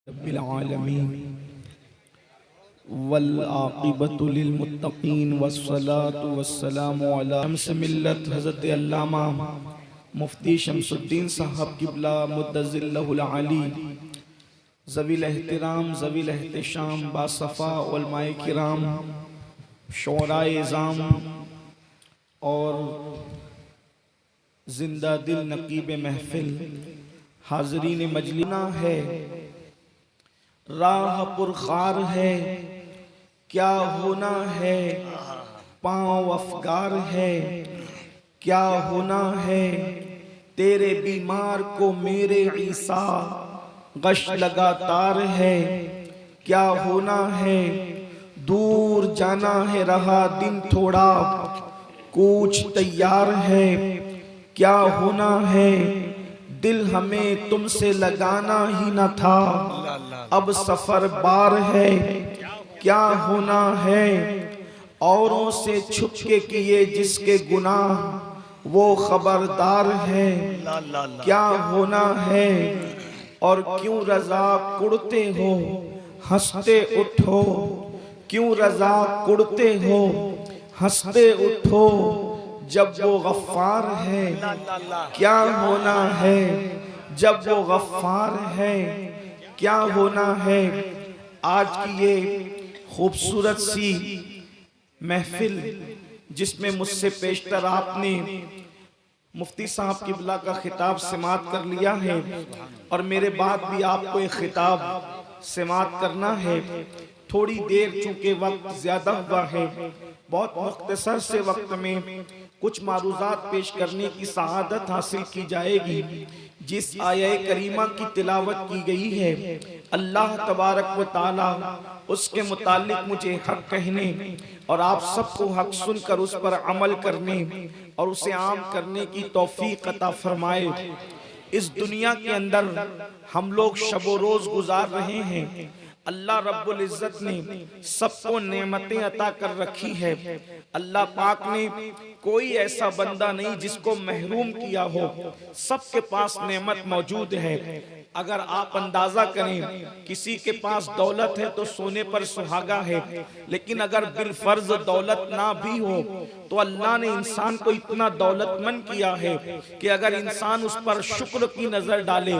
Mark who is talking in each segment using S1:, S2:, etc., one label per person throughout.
S1: रब्बिल आलमीन वल आक़िबतु लिल मुत्तक़ीन वस्सलातु वस्सलामु अला शम्स मिल्लत हज़रत अल्लामा मुफ्ती शमसुद्दीन साहब क़िबला मुद्दज़िल्लहुल आली ज़वील एहतिराम ज़वील एहतिशाम बासफ़ा उलमाए किराम शोराए इज़ाम और जिंदा दिल नकीब महफिल हाज़रीन मजलिना है, राह पुरखार है, क्या होना है, पाँव अफगार है, क्या होना है, तेरे बीमार को मेरे ईसा गश लगातार है, क्या होना है, दूर जाना है रहा दिन थोड़ा कूच तैयार है, क्या होना है, दिल हमें तुमसे लगाना ही न था, अब सफर बार है, क्या होना है, औरों से छुप के किए जिसके गुनाह वो खबरदार है, क्या होना है, और क्यों रजा कुड़ते हो हंसते उठो, क्यों रजा कुड़ते हो हंसते उठो, जब वो गफ्फार है, क्या होना है, जब वो गफ्फार है, क्या होना है। आज की ये खूबसूरत सी महफिल जिसमें मुझसे पेशतर आपने मुफ्ती साहब क़िबला का खिताब समात कर लिया है और मेरे बाद भी आपको एक खिताब समात करना है। थोड़ी देर चूंकि वक्त ज्यादा हुआ है, बहुत मुख्तसर से वक्त में कुछ मारूज़ात पेश करने की सआदत हासिल की जाएगी। जिस आया करीमा की तिलावत की गई है, अल्लाह तबारक व ताला उसके मुतालिक मुझे हक कहने और आप सबको हक सुनकर उस पर अमल करने और उसे आम करने की तौफीक अता फरमाए। इस दुनिया के अंदर हम लोग शबो रोज गुजार रहे हैं। अल्लाह रब्बुल इज़्ज़त ने सबको नेमतें अता कर रखी है। अल्लाह पाक ने कोई ऐसा बंदा नहीं जिसको महरूम किया हो, सबके पास नेमत मौजूद है। अगर आप अंदाजा करें, किसी के पास दौलत है तो सोने पर सुहागा है, लेकिन अगर बिलफर्ज दौलत ना भी हो तो अल्लाह ने इंसान को इतना दौलतमंद किया है कि अगर इंसान उस पर शुक्र की नजर डाले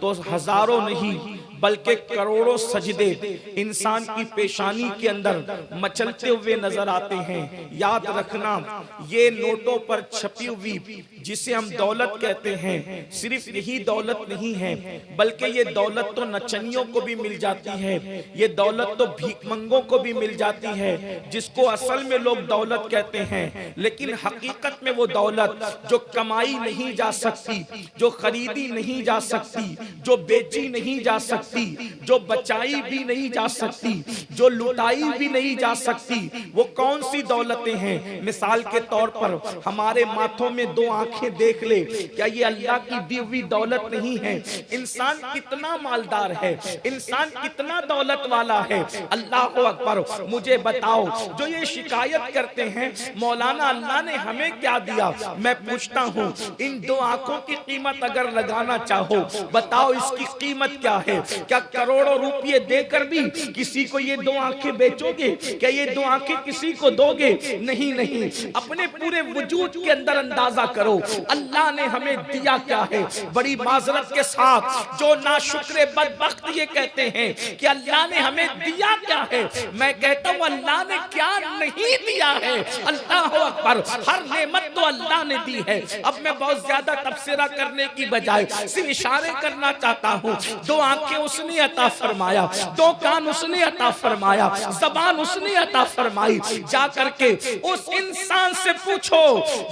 S1: तो हजारों नहीं बल्कि करोड़ों सजदे इंसान की पेशानी के अंदर मचलते हुए नजर आते हैं। याद रखना, ये नोटों पर छपी हुई जिसे हम दौलत कहते हैं, सिर्फ यही दौलत नहीं है, बल्कि ये दौलत तो नचनियों को भी मिल जाती है, ये दौलत तो भीखमंगों को भी मिल जाती है, जिसको असल में लोग दौलत कहते हैं। लेकिन हकीकत में वो दौलत जो कमाई नहीं जा सकती, जो खरीदी नहीं जा सकती, जो बेची नहीं जा सकती, जो बचाई भी नहीं जा सकती, जो लुटाई भी नहीं जा सकती, वो कौन सी दौलतें हैं। मिसाल के तौर पर हमारे माथों में दो आंखें देख ले, क्या ये अल्लाह की दी हुई दौलत नहीं है? इंसान कितना मालदार है, इंसान कितना दौलत वाला है। अल्लाह अकबर। मुझे बताओ, जो ये शिकायत करते हैं मौलाना अल्लाह ने हमें क्या दिया, मैं पूछता हूँ, इन दो आंखों की कीमत अगर लगाना चाहो, बताओ इसकी कीमत क्या है? क्या करोड़ों रुपये देकर भी किसी को ये दो आंखें बेचोगे? क्या ये दो आंखें किसी को दोगे? नहीं नहीं। अपने पूरे वजूद के अंदर अंदाजा करो अल्लाह ने हमें दिया क्या है। बड़ी माजरत के साथ जो नाशुक्रे बदबख्त ये कहते हैं कि अल्लाह ने हमें दिया क्या है, मैं कहता हूँ अल्लाह ने क्या नहीं दिया है। अल्लाह अकबर। हर नेमत तो अल्लाह ने दी है। अब मैं बहुत ज्यादा तबसरा करने की बजाय सिर्फ इशारे करना चाहता हूँ। दो आंखें उसने अता फरमाया, दो कान उसने अता फरमाया, ज़बान उसने अता फरमाई। जा करके उस इंसान से पूछो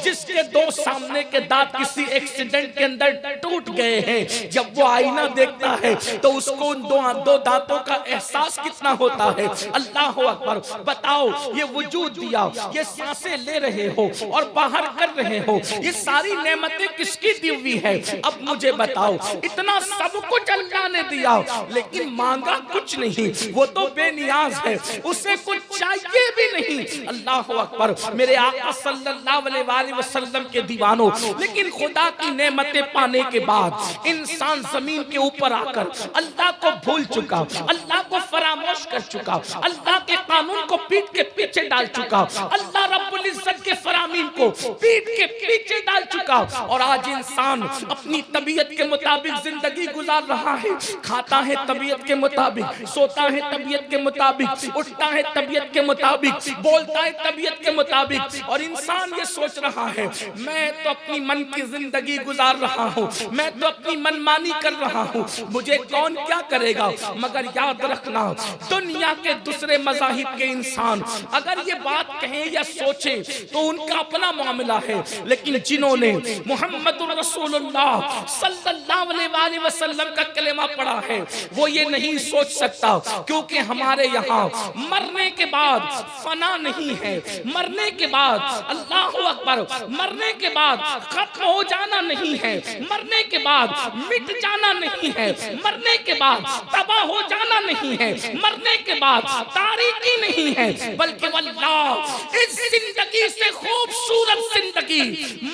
S1: जिसके दो सामने के दांत किसी एक्सीडेंट के अंदर टूट गए हैं, जब वो आईना देखता है तो उसको उन दो दांतों का एहसास कितना होता है। अल्लाह अकबर। बताओ, ये वजूद दिया, ये सांसें ले रहे हो और बाहर कर रहे हो, ये सारी नेमतें किसकी दी हुई है? अब मुझे बताओ, इतना सब कुछ अल्लाह ने दिया, लेकिन मांगा कुछ नहीं, वो तो बेनियाज है, उसे कुछ चाहिए भी नहीं। अल्लाह अकबर। मेरे आका सल्लल्लाहु अलैहि वसल्लम के दीवानों, लेकिन खुदा की नेमतें पाने के बाद इंसान जमीन के ऊपर आकर अल्लाह को भूल चुका, अल्लाह को फरामोश कर चुका, अल्लाह के कानून को पीठ के पीछे डाल चुका, अल्लाह रब्बुल इज्जत के फरामीन को पीठ के पीछे डाल चुका। और आज इंसान अपनी तबीयत के मुताबिक जिंदगी गुजार रहा है, खाता है तबीयत के मुताबिक, सोता है तबीयत के मुताबिक, उठता है तबीयत के मुताबिक, बोलता है तबीयत के मुताबिक। और इंसान ये सोच रहा है मैं तो अपनी मन की जिंदगी गुजार रहा हूँ, मैं तो अपनी मनमानी कर रहा हूँ, मुझे कौन क्या करेगा। मगर याद रखना, दुनिया के दूसरे मज़ाहिब के इंसान अगर ये बात कहें या सोचे तो उनका अपना मामला है, लेकिन जिन्होंने मुहम्मदुर रसूलुल्लाह सल्लल्लाहु अलैहि वसल्लम का कलेमा पढ़ा है वो ये नहीं सोच सकता, क्योंकि हमारे यहाँ मरने के बाद फना नहीं है, मरने के बाद अल्लाहु अकबर, मरने के बाद खत्म हो जाना नहीं है, मरने के बाद मिट जाना नहीं है, मरने के बाद तबाह हो जाना नहीं है, मरने के बाद तारीकी नहीं है, बल्कि वल्लाह इस जिंदगी से खूबसूरत जिंदगी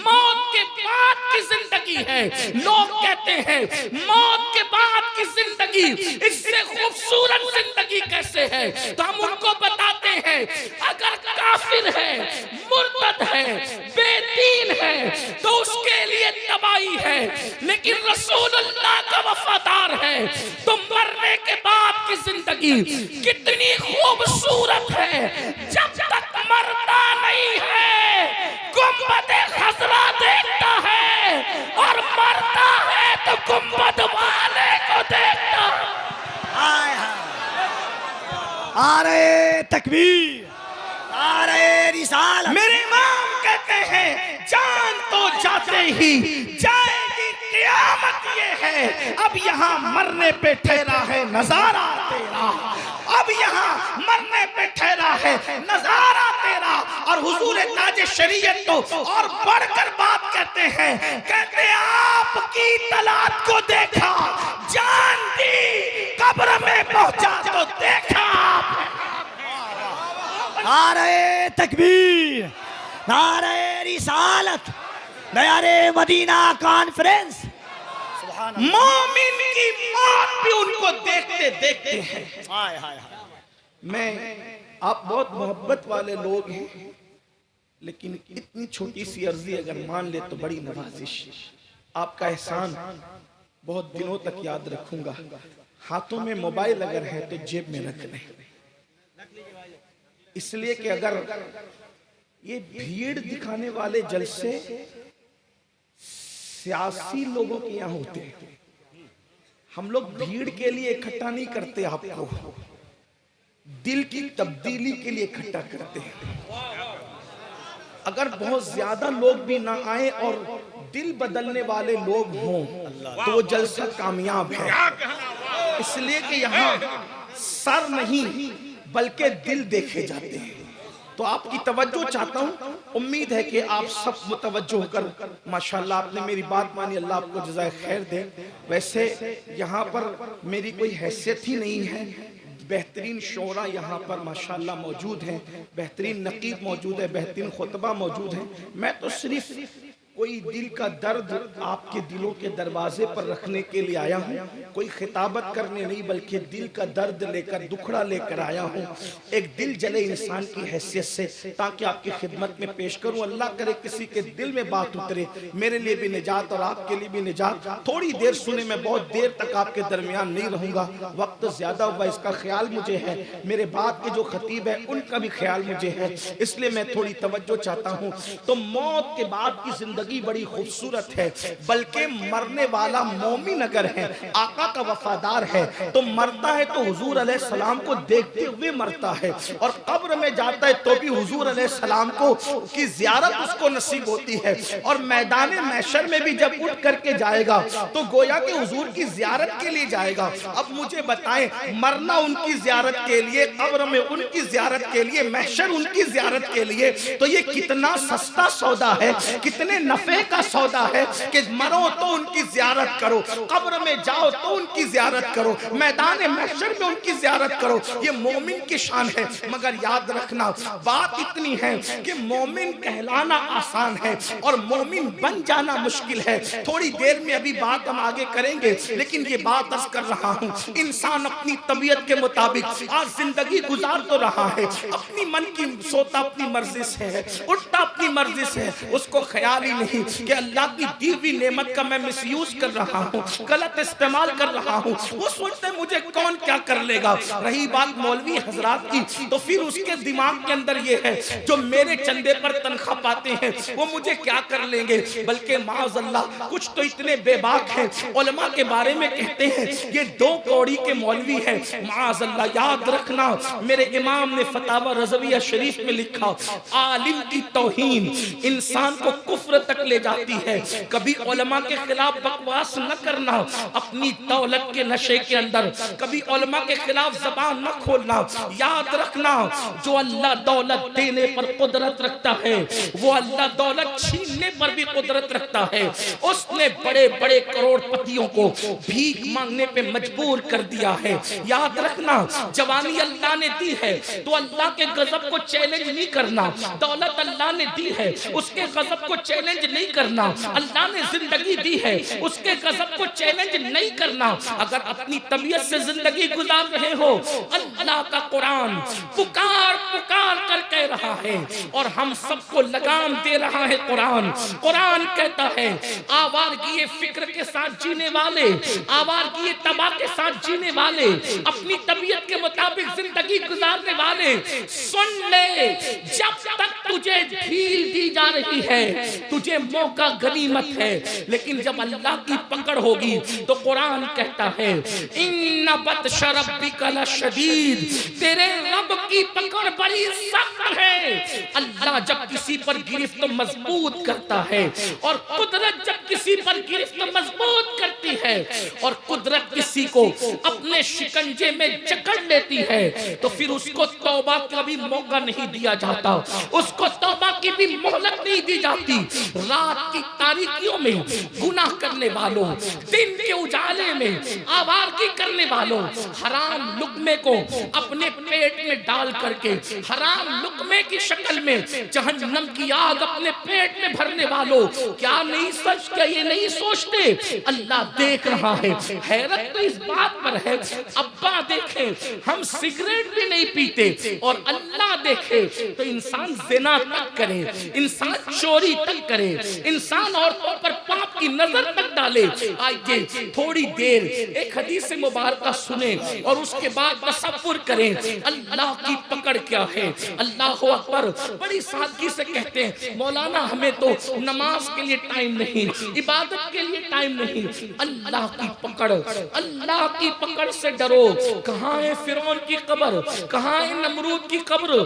S1: मौत के बाद की जिंदगी है। लोग कहते हैं मौत के बाद की जिंदगी इससे खूबसूरत जिंदगी कैसे है, तो हम उनको बताते हैं अगर काफिर है, मुर्तद है, बेदीन है तो उसके लिए तबाही है, लेकिन रसूलुल्लाह का वफादार है तो मरने के बाद की जिंदगी कितनी खूबसूरत है। जब तक मरता नहीं है गुंबद खजरा देखता है, और मरता है तो गुंबद वाले को देखता है।
S2: आरे तकबीर, आरे रिसाल।
S1: मेरे इमाम कहते हैं जान तो जाते ही जाएगी क़यामत, ये है अब यहाँ मरने पे ठहरा है नजारा तेरा, अब यहाँ मरने पे ठहरा है नजारा तेरा। और हुजूर ताज शरीयत तो और बढ़कर बात कहते हैं, कहते आपकी तलात को देखा, जान दी कब्र में पहुंचा तो देखा।
S2: नारे तकबीर, नारे रिसालत, नारे मदीना कॉन्फ्रेंस।
S1: मोमिन की मौत भी उनको देखते देखते हैं।
S2: हाय हाय हाय।
S1: मैं आप बहुत मोहब्बत वाले लोग हैं, लेकिन इतनी छोटी सी अर्जी अगर मान ले तो बड़ी नवाजिश। आपका एहसान बहुत दिनों तक याद रखूंगा। हाथों में मोबाइल अगर है तो जेब में रख लें, इसलिए कि अगर ये भीड़ दिखाने वाले जलसे सियासी लोगों के यहाँ होते हैं, हम लोग भीड़ के लिए इकट्ठा नहीं करते, आपको दिल की तब्दीली के लिए इकट्ठा करते हैं। अगर बहुत ज्यादा लोग भी ना आए और दिल बदलने वाले लोग हों तो वो जलसा कामयाब है, इसलिए कि यहाँ सर नहीं बल्कि दिल देखे जाते हैं। तो आपकी तवज्जो चाहता हूँ, उम्मीद है कि आप सब मुतवज्जो होकर माशाल्लाह आपने मेरी बात मानी, अल्लाह आपको जज़ाए खैर दे। वैसे यहाँ पर मेरी कोई हैसियत ही नहीं है, बेहतरीन शोरा यहाँ पर माशाल्लाह मौजूद हैं, बेहतरीन नकीब मौजूद है, बेहतरीन खुतबा मौजूद है। मैं तो सिर्फ कोई दिल का दर्द आपके दिलों के दरवाजे पर रखने के लिए आया हूँ, कोई खिताबत करने नहीं बल्कि दिल का दर्द लेकर, दुखड़ा लेकर आया हूँ, एक दिल जले इंसान की हैसियत से, ताकि आपकी खिदमत में पेश करूँ। अल्लाह करे किसी के दिल में बात उतरे, मेरे लिए भी निजात और आपके लिए भी निजात। थोड़ी देर सुने, मैं बहुत देर तक आपके दरमियान नहीं रहूँगा, वक्त ज़्यादा हुआ, इसका ख्याल मुझे है, मेरे बाद के जो खतीब है उनका भी ख्याल मुझे है, इसलिए मैं थोड़ी तवज्जो चाहता हूँ। तो मौत के बाद की जिंदगी बड़ी खूबसूरत है, बल्कि मरने वाला मोमिन अगर है, आका का वफादार है, तो मरता है तो हुजूर अलैहिस्सलाम को देखते हुए मरता है, और कब्र में जाता है तो भी हुजूर अलैहिस्सलाम को की ज़ियारत उसको नसीब होती है। और मैदान महशर में भी जब उठ करके जाएगा तो गोया कि हुजूर की ज़ियारत के लिए जाएगा। अब मुझे बताएं, मरना उनकी ज़ियारत के लिए, कब्र में उनकी ज़ियारत के लिए, महशर उनकी ज़ियारत के लिए, तो ये कितना सस्ता सौदा है, कितने नफे का सौदा है कि मरो तो उनकी ज़ियारत करो, कब्र में जाओ तो उनकी ज़ियारत करो, मैदान महशर में उनकी ज़ियारत करो। ये मोमिन की शान है। मगर याद रखना, बात इतनी है कि मोमिन कहलाना आसान है और मोमिन बन जाना मुश्किल है। थोड़ी देर में अभी बात हम आगे करेंगे, लेकिन ये बात अर्ज कर रहा हूँ, इंसान अपनी तबीयत के मुताबिक आज जिंदगी गुजार तो रहा है, अपनी मन की सोता अपनी मर्जी से है, उठता अपनी मर्जी से है, उसको ख्याल ही नहीं कि अल्लाह की दी हुई नेमत का मैं मिसयूज कर रहा हूँ, गलत इस्तेमाल कर रहा हूँ। वो सोचते हैं मुझे कौन क्या कर लेगा। रही बात मौलवी हजरात की, तो फिर उसके दिमाग के अंदर ये है जो मेरे चंदे पर तनख्वाह पाते हैं वो मुझे क्या कर लेंगे। बल्कि माज़अल्लाह कुछ तो इतने बेबाक हैं, उलमा के बारे में कहते हैं ये 2 कौड़ी के मौलवी है। माज़अल्लाह याद रखना, मेरे इमाम ने फतावा रज़विया शरीफ में लिखा, आलिम की तौहीन इंसान को कुफ्र तक ले जाती है। कभी उलमा के खिलाफ बकवास न करना, अपनी दौलत के नशे के अंदर कभी उलमा के खिलाफ जबान न खोलना। याद रखना, जो अल्लाह दौलत देने पर कुदरत रखता है वो अल्लाह दौलत छीनने पर भी कुदरत रखता है। उसने बड़े बड़े करोड़पतियों को भीख मांगने पे मजबूर कर दिया है। याद रखना, जवानी अल्लाह ने दी है तो अल्लाह के गजब को चैलेंज नहीं करना। दौलत अल्लाह ने दी है, उसके गजब को चैलेंज नहीं करना। अल्लाह ने जिंदगी दी है, उसके गजब को चैलेंज नहीं करना। अगर अपनी तबीयत से जिंदगी गुजार रहे हो, अल्लाह का कुरान पुकार पुकार कर कह रहा है और हम सबको लगाम दे रहा है। कुरान कहता है, आवारगी फिक्र के साथ जीने वाले, आवारगी तबाह के साथ जीने वाले, अपनी तबीयत के मुताबिक जिंदगी गुजारने वाले, सुन ले, जब तक तुझे ढील दी जा रही है, तुझे मौका गनीमत है, लेकिन जब अल्लाह की पकड़ होगी तो कुरान कहता है, इन्ना बत्श रब्बिका लशदीद, तेरे रब की पकड़ बड़ी सख्त है। अल्लाह जब किसी पर गिरफ्त मजबूत करता है और कुदरत जब किसी पर गिरफ्त मजबूत करती है और कुदरत किसी को अपने शिकंजे में जकड़ लेती है तो फिर उसको तौबा का भी मौका नहीं दिया जाता, उसको तौबा की भी मोहलत नहीं दी जाती। रात की तारीकियों में गुनाह करने वालों, दिन के उजाले में आवारगी करने वालों, हराम लुक्मे को अपने पेट में डाल करके हराम लुक्मे की शक्ल में जहन्नम की आग अपने पेट में भरने वालों, क्या नहीं सच, क्या ये नहीं सोचते अल्लाह देख रहा है। हैरत तो इस बात पर है, अब्बा देखे हम सिगरेट भी नहीं पीते और अल्लाह देखे तो इंसान ज़िना तक करे, इंसान चोरी तक करे, इंसान औरतों पर पाप की नजर तक डाले। आइए थोड़ी देर एक हदीस मुबारक सुने और उसके बाद तसव्वुर करें अल्लाह की पकड़ क्या है। अल्लाह अकबर। बड़ी सादगी से कहते हैं, मौलाना हमें तो नमाज के लिए टाइम नहीं, इबादत के लिए टाइम नहीं। अल्लाह की पकड़, अल्लाह की पकड़ से डरो। कहाँ है फिरौन की कब्र, कहाँ है नमरूद की कब्र,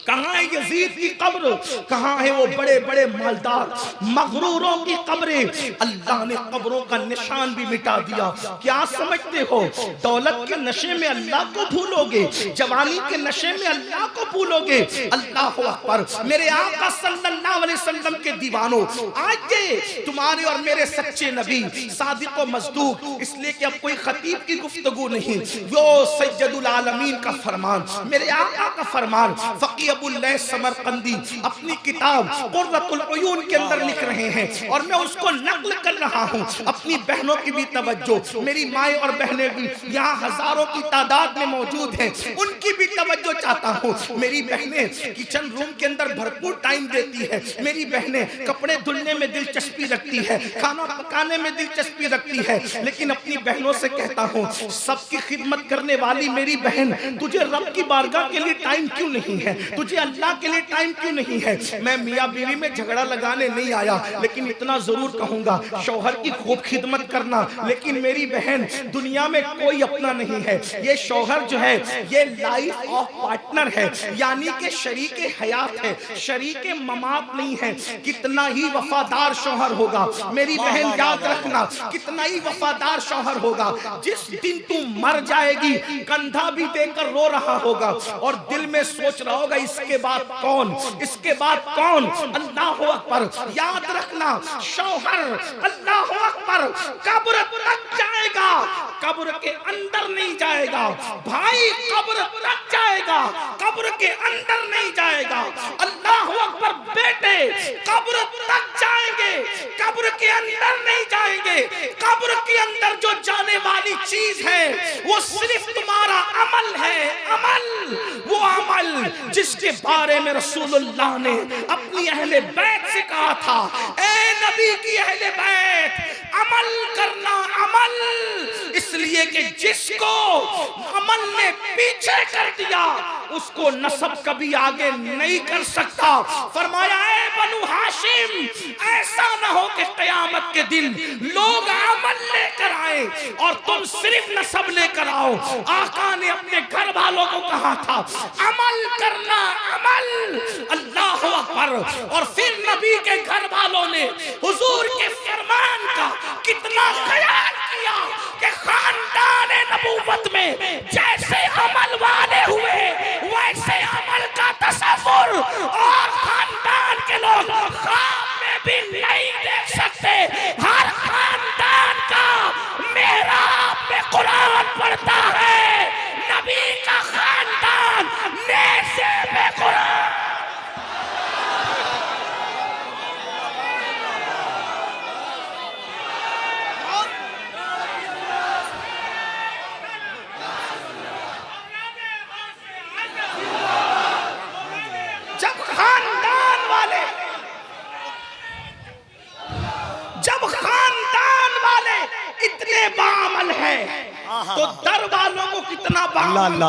S1: कहाँ है यजीद की कब्र, कहाँ है वो बड़े बड़े मालदार मगरूरों की कब्रें। अल्लाह ने कब्रों का निशान भी मिटा दिया। क्या समझते हो दौलत के नशे में अल्लाह को भूलोगे, जवानी के नशे में अल्लाह को भूलोगे। अल्लाह अकबर। मेरे आका सल्लल्लाहु अलैहि वसल्लम के दीवानों, आज ये तुम्हारे और मेरे सच्चे नबी सादिक व मज़दूक, इसलिए कि अब कोई खतीब की गुफ्तगू नहीं, वो सैयदुल आलमीन का फरमान, मेरे आका का फरमान फ़क़ीह अबुल लैथ समरकंदी अपनी किताब कुर्रतुल उयून के अंदर लिख रहे हैं और मैं उसको नक़ल कर रहा हूँ। अपनी बहनों की भी तवज्जो, मेरी माएँ और बहनें भी यहाँ हजारों की तादाद में मौजूद हैं, उनकी भी तवज्जो चाहता हूँ। मेरी बहनें किचन रूम के अंदर भरपूर टाइम देती है, मेरी बहनें कपड़े धुलने में दिलचस्पी रखती है, खाना पकाने में दिलचस्पी रखती है, लेकिन अपनी बहनों से कहता हूँ, सबकी खिदमत करने वाली मेरी बहन, तुझे रब की बारगाह के लिए टाइम क्यों नहीं है, तुझे अल्लाह के लिए टाइम क्यों नहीं है। मैं मियाँ बीवी में झगड़ा लगाने नहीं आया, लेकिन इतना जरूर कहूंगा, शौहर की खूब खिदमत करना, लेकिन मेरी बहन दुनिया में कोई अपना नहीं है। ये शौहर जो है ये लाइफ ऑफ पार्टनर है, यानी कि शरीके हयात है, शरीके ममात नहीं है। कितना ही वफादार शौहर होगा मेरी बहन, याद रखना, कितना ही वफादार शौहर होगा, जिस दिन तू मर जाएगी कंधा भी देकर रो रहा होगा और दिल में सोच रहा होगा इसके बाद कौन, इसके बाद कौन। अल्लाह अकबर। याद रखना शौहर, अल्लाह अकबर, पर कब्र तक जाएगा, कब्र के अंदर नहीं जाएगा। भाई कब्र तक जाएगा, कब्र के अंदर नहीं जाएगा। अल्लाह अकबर। बेटे कब्र तक जाएंगे, कब्र के अंदर नहीं जाएंगे। कब्र के अंदर जो जाने वाली चीज है वो सिर्फ तुम्हारा अमल है, अमल। वो अमल जिसके बारे में रसूलुल्लाह ने अपनी अहले बैत से कहा था, ए नबी की अहले बैत, अमल करना, अमल। इसलिए कि जिसको अमल ने पीछे कर दिया उसको नसब कभी आगे नहीं कर सकता। फरमाया, ए बनु हाशिम, ऐसा ना हो कि क़यामत के दिन लोग अमल लेकर आए और तुम सिर्फ नसब लेकर आओ। आका ने अपने घर वालों को कहा था, अमल करना, अमल। अल्लाह अकबर। और फिर नबी के घर वालों ने हुजूर के फरमान का कितना ख्याल किया कि खानदान नबूवत में जैसे अमल वाले हुए वैसे अमल का तसव्वुर और खानदान के लोग ख्वाब में भी नहीं देख सकते। हर खानदान का मेहराब में कुरान पढ़ता है, नबी का खानदान नेज़े में कुरान। जब खानदान वाले इतने बामल है तो दर वालों को कितना बामल,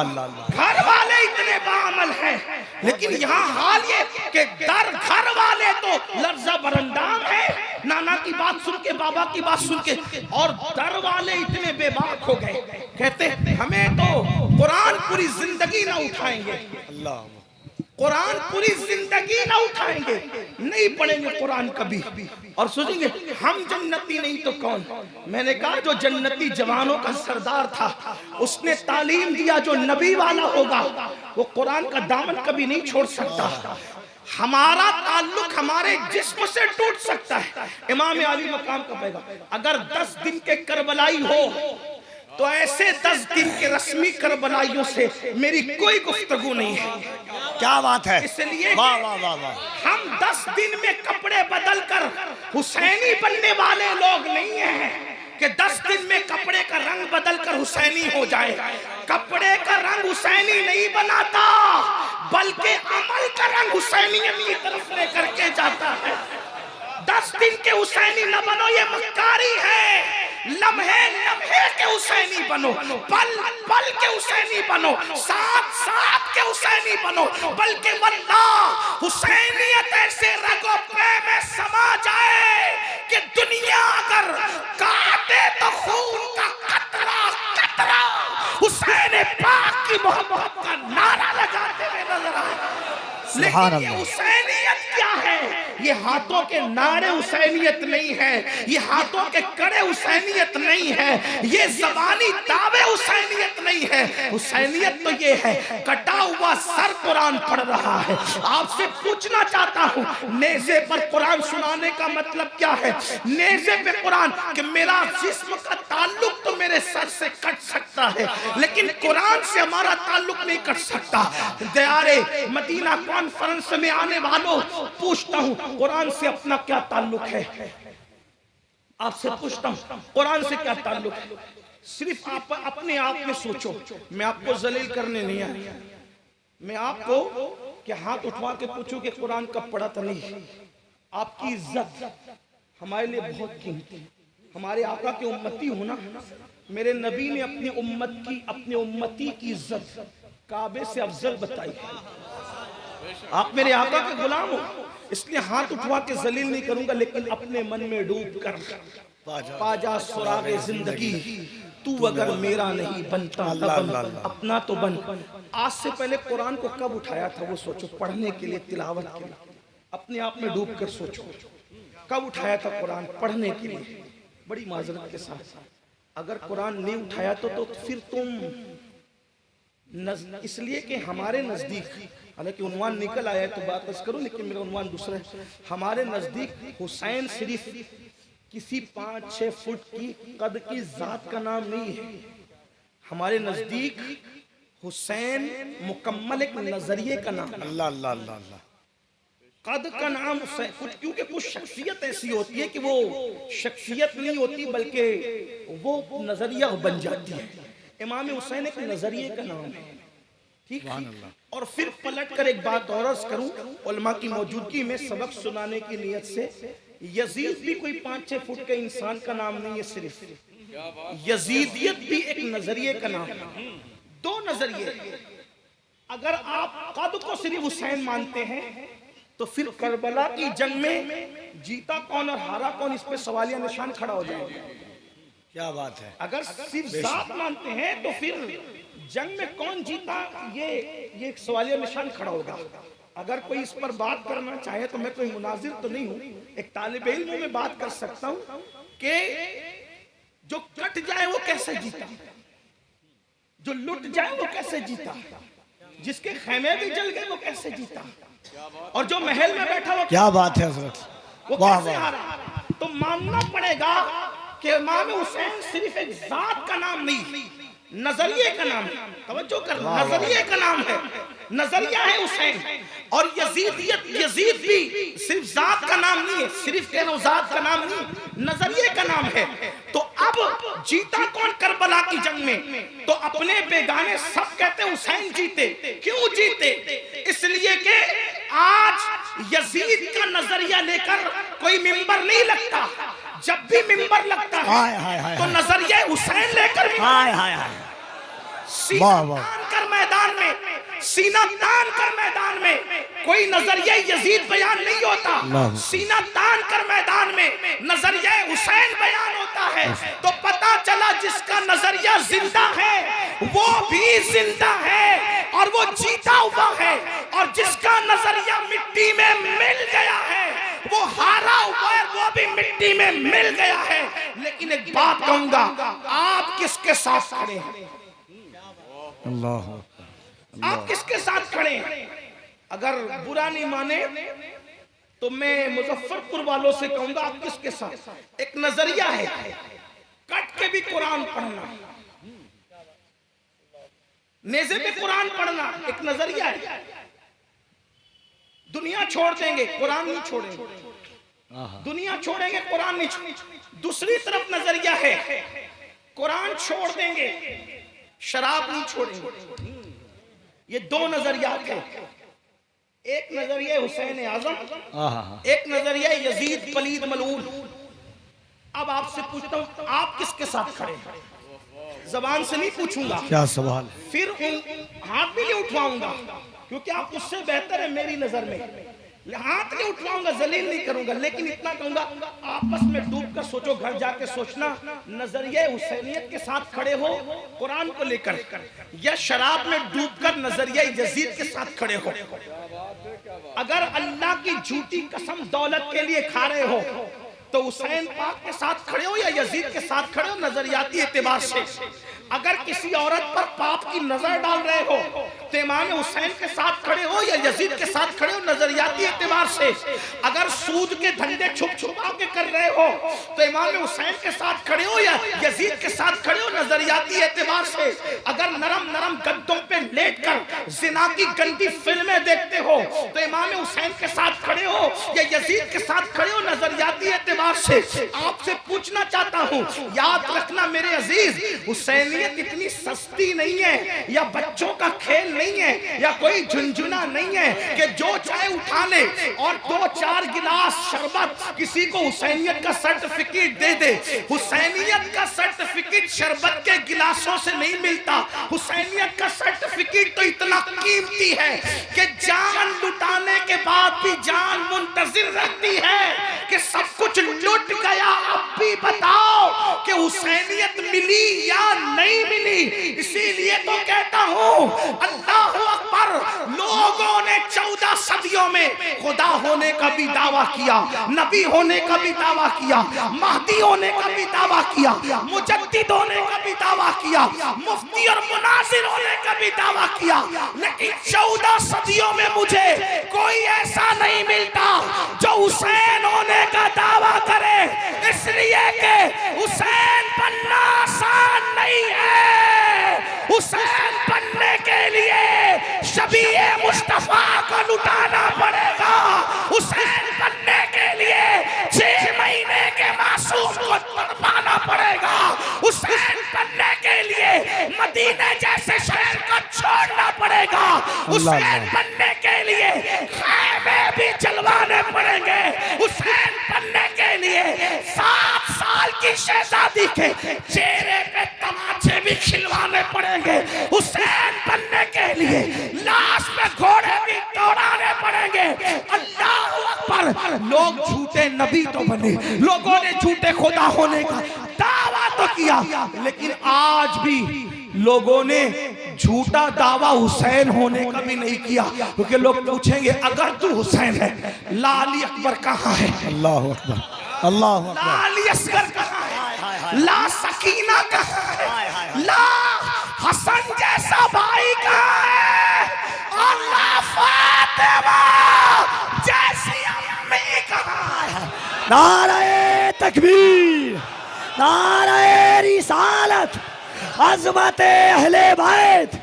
S1: घर वाले इतने बामल हैं। लेकिन यहाँ हाल ये कि दर घर वाले तो लर्जा बरंदाम है, नाना की बात सुन के, बाबा की बात सुन के, और दर वाले इतने बेबाक हो गए, कहते हमें तो कुरान पूरी जिंदगी ना उठाएंगे, कुरान पूरी जिंदगी ना उठाएंगे, नहीं पढ़ेंगे कुरान कभी, और सोचेंगे हम जन्नती नहीं तो कौन। मैंने कहा जो जन्नती जवानों का सरदार था उसने तालीम दिया जो नबी वाला होगा वो कुरान का दामन कभी नहीं छोड़ सकता। हमारा ताल्लुक हमारे जिस्म से टूट सकता है। इमाम अली मकाम का पैगाम, अगर 10 दिन के करबलाई हो तो ऐसे 10 दिन के रस्मी करबलाइयों से मेरी कोई गुफ्तगू नहीं है।
S2: क्या बात है।
S1: इसलिए
S2: वाह वाह वाह वाह।
S1: हम 10 दिन में कपड़े बदलकर हुसैनी बनने वाले लोग नहीं हैं कि 10 दिन में कपड़े का रंग बदलकर हुसैनी हो जाए। कपड़े का रंग हुसैनी नहीं बनाता, बल्कि अमल का रंग हुसैनियत की तरफ लेकर के जाता है। 10 दिन के हुसैनी न बनो, ये मक्कारी है। लम्हे लम्हे के हुसैनी बनो, पल पल के हुसैनी बनो, साथ साथ के हुसैनी बनो, बल्कि वल्लाह हुसैनियत ऐसे रगो पे में समा जाए कि दुनिया अगर काटे तो खून का कतरा कतरा हुसैन पाक की मोहब्बत का नारा लगाते हुए नजर आए। लेकिन ये हुसैनियत क्या है? ये हाथों के नारे हुसैनियत नहीं है, ये हाथों के कड़े हुसैनियत नहीं है, ये ज़बानी दावे हुसैनियत नहीं है। हुसैनियत तो ये है कटा हुआ सर कुरान पढ़ रहा है। आपसे पूछना चाहता हूँ, नेज़े पर कुरान सुनाने का मतलब क्या है? नेज़े पे कुरान कि मेरा जिस्म का ताल्लुक तो मेरे सर से कट सकता है, लेकिन कुरान से हमारा ताल्लुक नहीं कट सकता। दयारे मदीना कॉन्फ्रेंस में आने वालों, पूछता हूँ कुरान से अपना क्या ताल्लुक है? आपसे पूछता हूँ कुरान से क्या ताल्लुक है? सिर्फ आप अपने आप में सोचो। मैं आपको जलील करने नहीं आया, मैं आपको क्या हाथ उठवा के पूछूं कि कुरान कब पढ़ा था? नहीं। आपकी इज्जत हमारे लिए बहुत कीमती है। हमारे आका के उम्मती होना, मेरे नबी ने अपनी उम्मती की इज्जत काबे से अफजल बताई। आप मेरे आका के गुलाम हो, इसलिए हाथ उठवा के जलील नहीं करूंगा, लेकिन अपने मन में डूब कर पाजा सुरागे जिंदगी, तू अगर मेरा नहीं बनता अपना तो बन। आज से पहले कुरान को कब उठाया था वो सोचो, पढ़ने के लिए, तिलावत के लिए। अपने आप में डूब कर सोचो कब उठाया था कुरान पढ़ने के लिए। बड़ी माजरत के साथ अगर कुरान नहीं उठाया तो फिर तुम इसलिए कि हमारे नजदीक, हालांकि उन्वान निकल आया है तो बात बस करो, लेकिन मेरा उन्वान दूसरा है। हमारे नजदीक हुसैन सिर्फ किसी 5-6 फुट की कद की जात का नाम नहीं है। हमारे नजदीक हुसैन मुकम्मल एक नजरिए का नाम।
S2: अल्लाह अल्लाह अल्लाह अल्लाह।
S1: कद का नाम हुसैन, कुछ क्योंकि कुछ शख्सियत ऐसी होती है कि वो शख्सियत नहीं होती बल्कि वो नजरिया बन जाती है। इमाम हुसैन एक नजरिए का नाम है, ठीक है। और फिर पलट कर एक बात और अर्ज करूं, उलमा की मौजूदगी में सबक सुनाने की नियत से, यजीद भी कोई 5-6 फुट के इंसान का नाम नहीं है, सिर्फ यजीदियत भी एक नजरिए का नाम है। दो नजरिए। अगर आप कद को सिर्फ हुसैन मानते हैं तो फिर करबला की जंग में जीता कौन और हारा कौन, इस पे सवालिया निशान खड़ा हो जाएगा।
S2: क्या बात है।
S1: अगर सिर्फ जात मानते हैं तो फिर जंग में कौन जीता, ये एक सवालिया निशान खड़ा होगा। अगर कोई इस पर बात करना चाहे तो मैं कोई मुनाजिर तो नहीं हूं, एक तालिबे इल्म में बात कर सकता हूं कि जो कट जाए वो कैसे जीता, जो लुट जाए वो कैसे जीता, जिसके खेमे भी जल गए वो कैसे जीता, और जो महल में बैठा वो
S2: क्या बात है हज़रत,
S1: वो
S2: वाह
S1: कैसे
S2: वाह।
S1: हारा। तो मानना पड़ेगा कि इमाम हुसैन सिर्फ एक जात का नाम नहीं, नजरिए का नाम है। तवज्जो कर, नजरिए का नाम है, नजरिया है हुसैन। और यजीदियत, यजीद भी सिर्फ जात का नाम नहीं है, सिर्फ कह रहा हूं जात का नाम नहीं, नजरिए का नाम है। तो अब जीता कौन करबला की जंग में, तो अपने बेगाने सब कहते हुसैन जीते। क्यों जीते? इसलिए कि आज यजीद का नजरिया लेकर कोई मिंबर नहीं लगता। जब भी मिंबर लगता है तो नजरिया हुसैन लेकर
S2: हाय हाय हाय।
S1: सीना तान कर मैदान में, सीना तान कर मैदान में कोई नजरिया यजीद बयान नहीं होता। सीना तान कर मैदान में नजरिया हुसैन बयान होता है। तो पता चला जिसका नजरिया जिंदा है वो भी जिंदा है और वो जीता हुआ है, और जिसका नजरिया मिट्टी में मिल गया है वो हारा हुआ है, वो भी मिट्टी में मिल गया है। लेकिन एक बात कहूंगा, आप किसके साथ खड़े हैं?
S2: अल्लाह।
S1: आप किसके साथ खड़े हैं? अगर बुरा नहीं माने तो मैं मुजफ्फरपुर वालों से कहूंगा, आप किसके साथ? एक नजरिया है, कट के भी कुरान पढ़ना, नेज़े पे कुरान पढ़ना एक नजरिया है। दुनिया छोड़ देंगे, कुरान नहीं छोड़ेंगे। दुनिया छोड़ेंगे, कुरान नहीं छोड़ेंगे। दूसरी तरफ नजरिया है, कुरान छोड़ देंगे, शराब नहीं छोड़ेंगे। ये दो नजरियात हैं। एक नजरिया हुसैन आजम, एक नजरिया यजीद पलीद मलऊन। अब आपसे पूछता हूं, आप किसके साथ खड़े हैं? जबान से नहीं पूछूंगा,
S2: क्या सवाल।
S1: फिर हाथ भी नहीं उठवाऊंगा क्योंकि आप उससे बेहतर है मेरी नजर में। हाथ नहीं उठवाऊंगा, जलील नहीं करूंगा, लेकिन इतना कहूंगा, आपस में डूब कर सोचो, घर जाके सोचना, नजरिया हुसैनियत के साथ खड़े हो कुरान को लेकर, या शराब में डूबकर नजरिया यजीद के साथ खड़े हो। अगर अल्लाह की झूठी कसम दौलत के लिए खा रहे हो तो हुसैन पाक के साथ खड़े हो या यजीद के साथ खड़े हो नजरियाती एतबार से। अगर किसी औरत पर पाप की नजर डाल रहे हो तो इमाम हुसैन के साथ खड़े हो या यजीद के साथ खड़े हो नजरियाती एतबार से। अगर सूद के धंधे छुप छुपा के कर रहे हो तो इमाम हुसैन के साथ खड़े हो या यजीद के साथ खड़े हो नजरियाती एतबार से। अगर नरम नरम गद्दों पे लेटकर जिना की गंदी फिल्में देखते हो तो इमाम हुसैन के साथ खड़े हो या यजीद के साथ खड़े हो नजरियाती एतबार से। आपसे पूछना चाहता हूं, याद रखना मेरे अजीज, हुसैनियत इतनी सस्ती नहीं है या बच्चों का खेल नहीं है या कोई झुनझुना नहीं है कि जो चाहे उठा ले और 2-4 गिलास शरबत किसी को हुसैनियत का सर्टिफिकेट दे दे। हुसैनियत का सर्टिफिकेट शरबत के गिलासों से नहीं मिलता। हुसैनियत का सर्टिफिकेट तो इतना कीमती है कि जान लुटाने के बाद भी जान मुंतजिर रहती है कि सब कुछ लुट गया, अब भी बताओ कि हुसैनियत मिली या नहीं मिली। इसीलिए तो कहता हूं, अल्लाह अकबर, लोगों ने 14 सदियों में खुदा होने का भी दावा किया, नबी होने का भी दावा किया, महदी होने का भी दावा किया, मुजद्दिद होने का भी दावा किया, मुफ्ती और मुनासिर होने का भी दावा किया, लेकिन 14 सदियों में मुझे कोई ऐसा नहीं मिलता जो हुसैन होने का दावा करे, इसलिए कि हुसैन बनना आसान नहीं है। हुसैन बनने के लिए शबीए मुस्तफा को लुटाना पड़ेगा। हुसैन बनने के लिए 6 महीने के मासूम को तड़पाना पड़ेगा। हुसैन बनने के लिए मदीने जैसे शहर को छोड़ना पड़ेगा। हुसैन बनने के लिए खैमे भी जलवाने पड़ेंगे। हुसैन बनने के लिए 7 साल की शहजादी के चेहरे पे तमाचे भी खिलवाने पड़ेंगे। हुसैन बनने के लिए लाश पे घोड़े भी दौड़ाने पड़ेंगे। अल्लाह अकबर। लोग झूठे नबी तो बने, लोगों ने झूठे खुदा होने का दावा तो किया, लेकिन आज भी लोगों ने झूठा दावा हुसैन होने का भी नहीं किया, क्योंकि लोग पूछेंगे अगर तू हुसैन है, लाली अकबर कहाँ है?
S2: अल्लाह अकबर, अल्लाह अकबर।
S1: लाली असगर कहाँ है? ला सकीना कहाँ है? ला हसन जैसा भाई कहाँ है? और ला फातिमा जैसी अम्मी कहाँ है?
S2: नारे तकबीर, नारे रिसालत, अज़मत अहले बैत,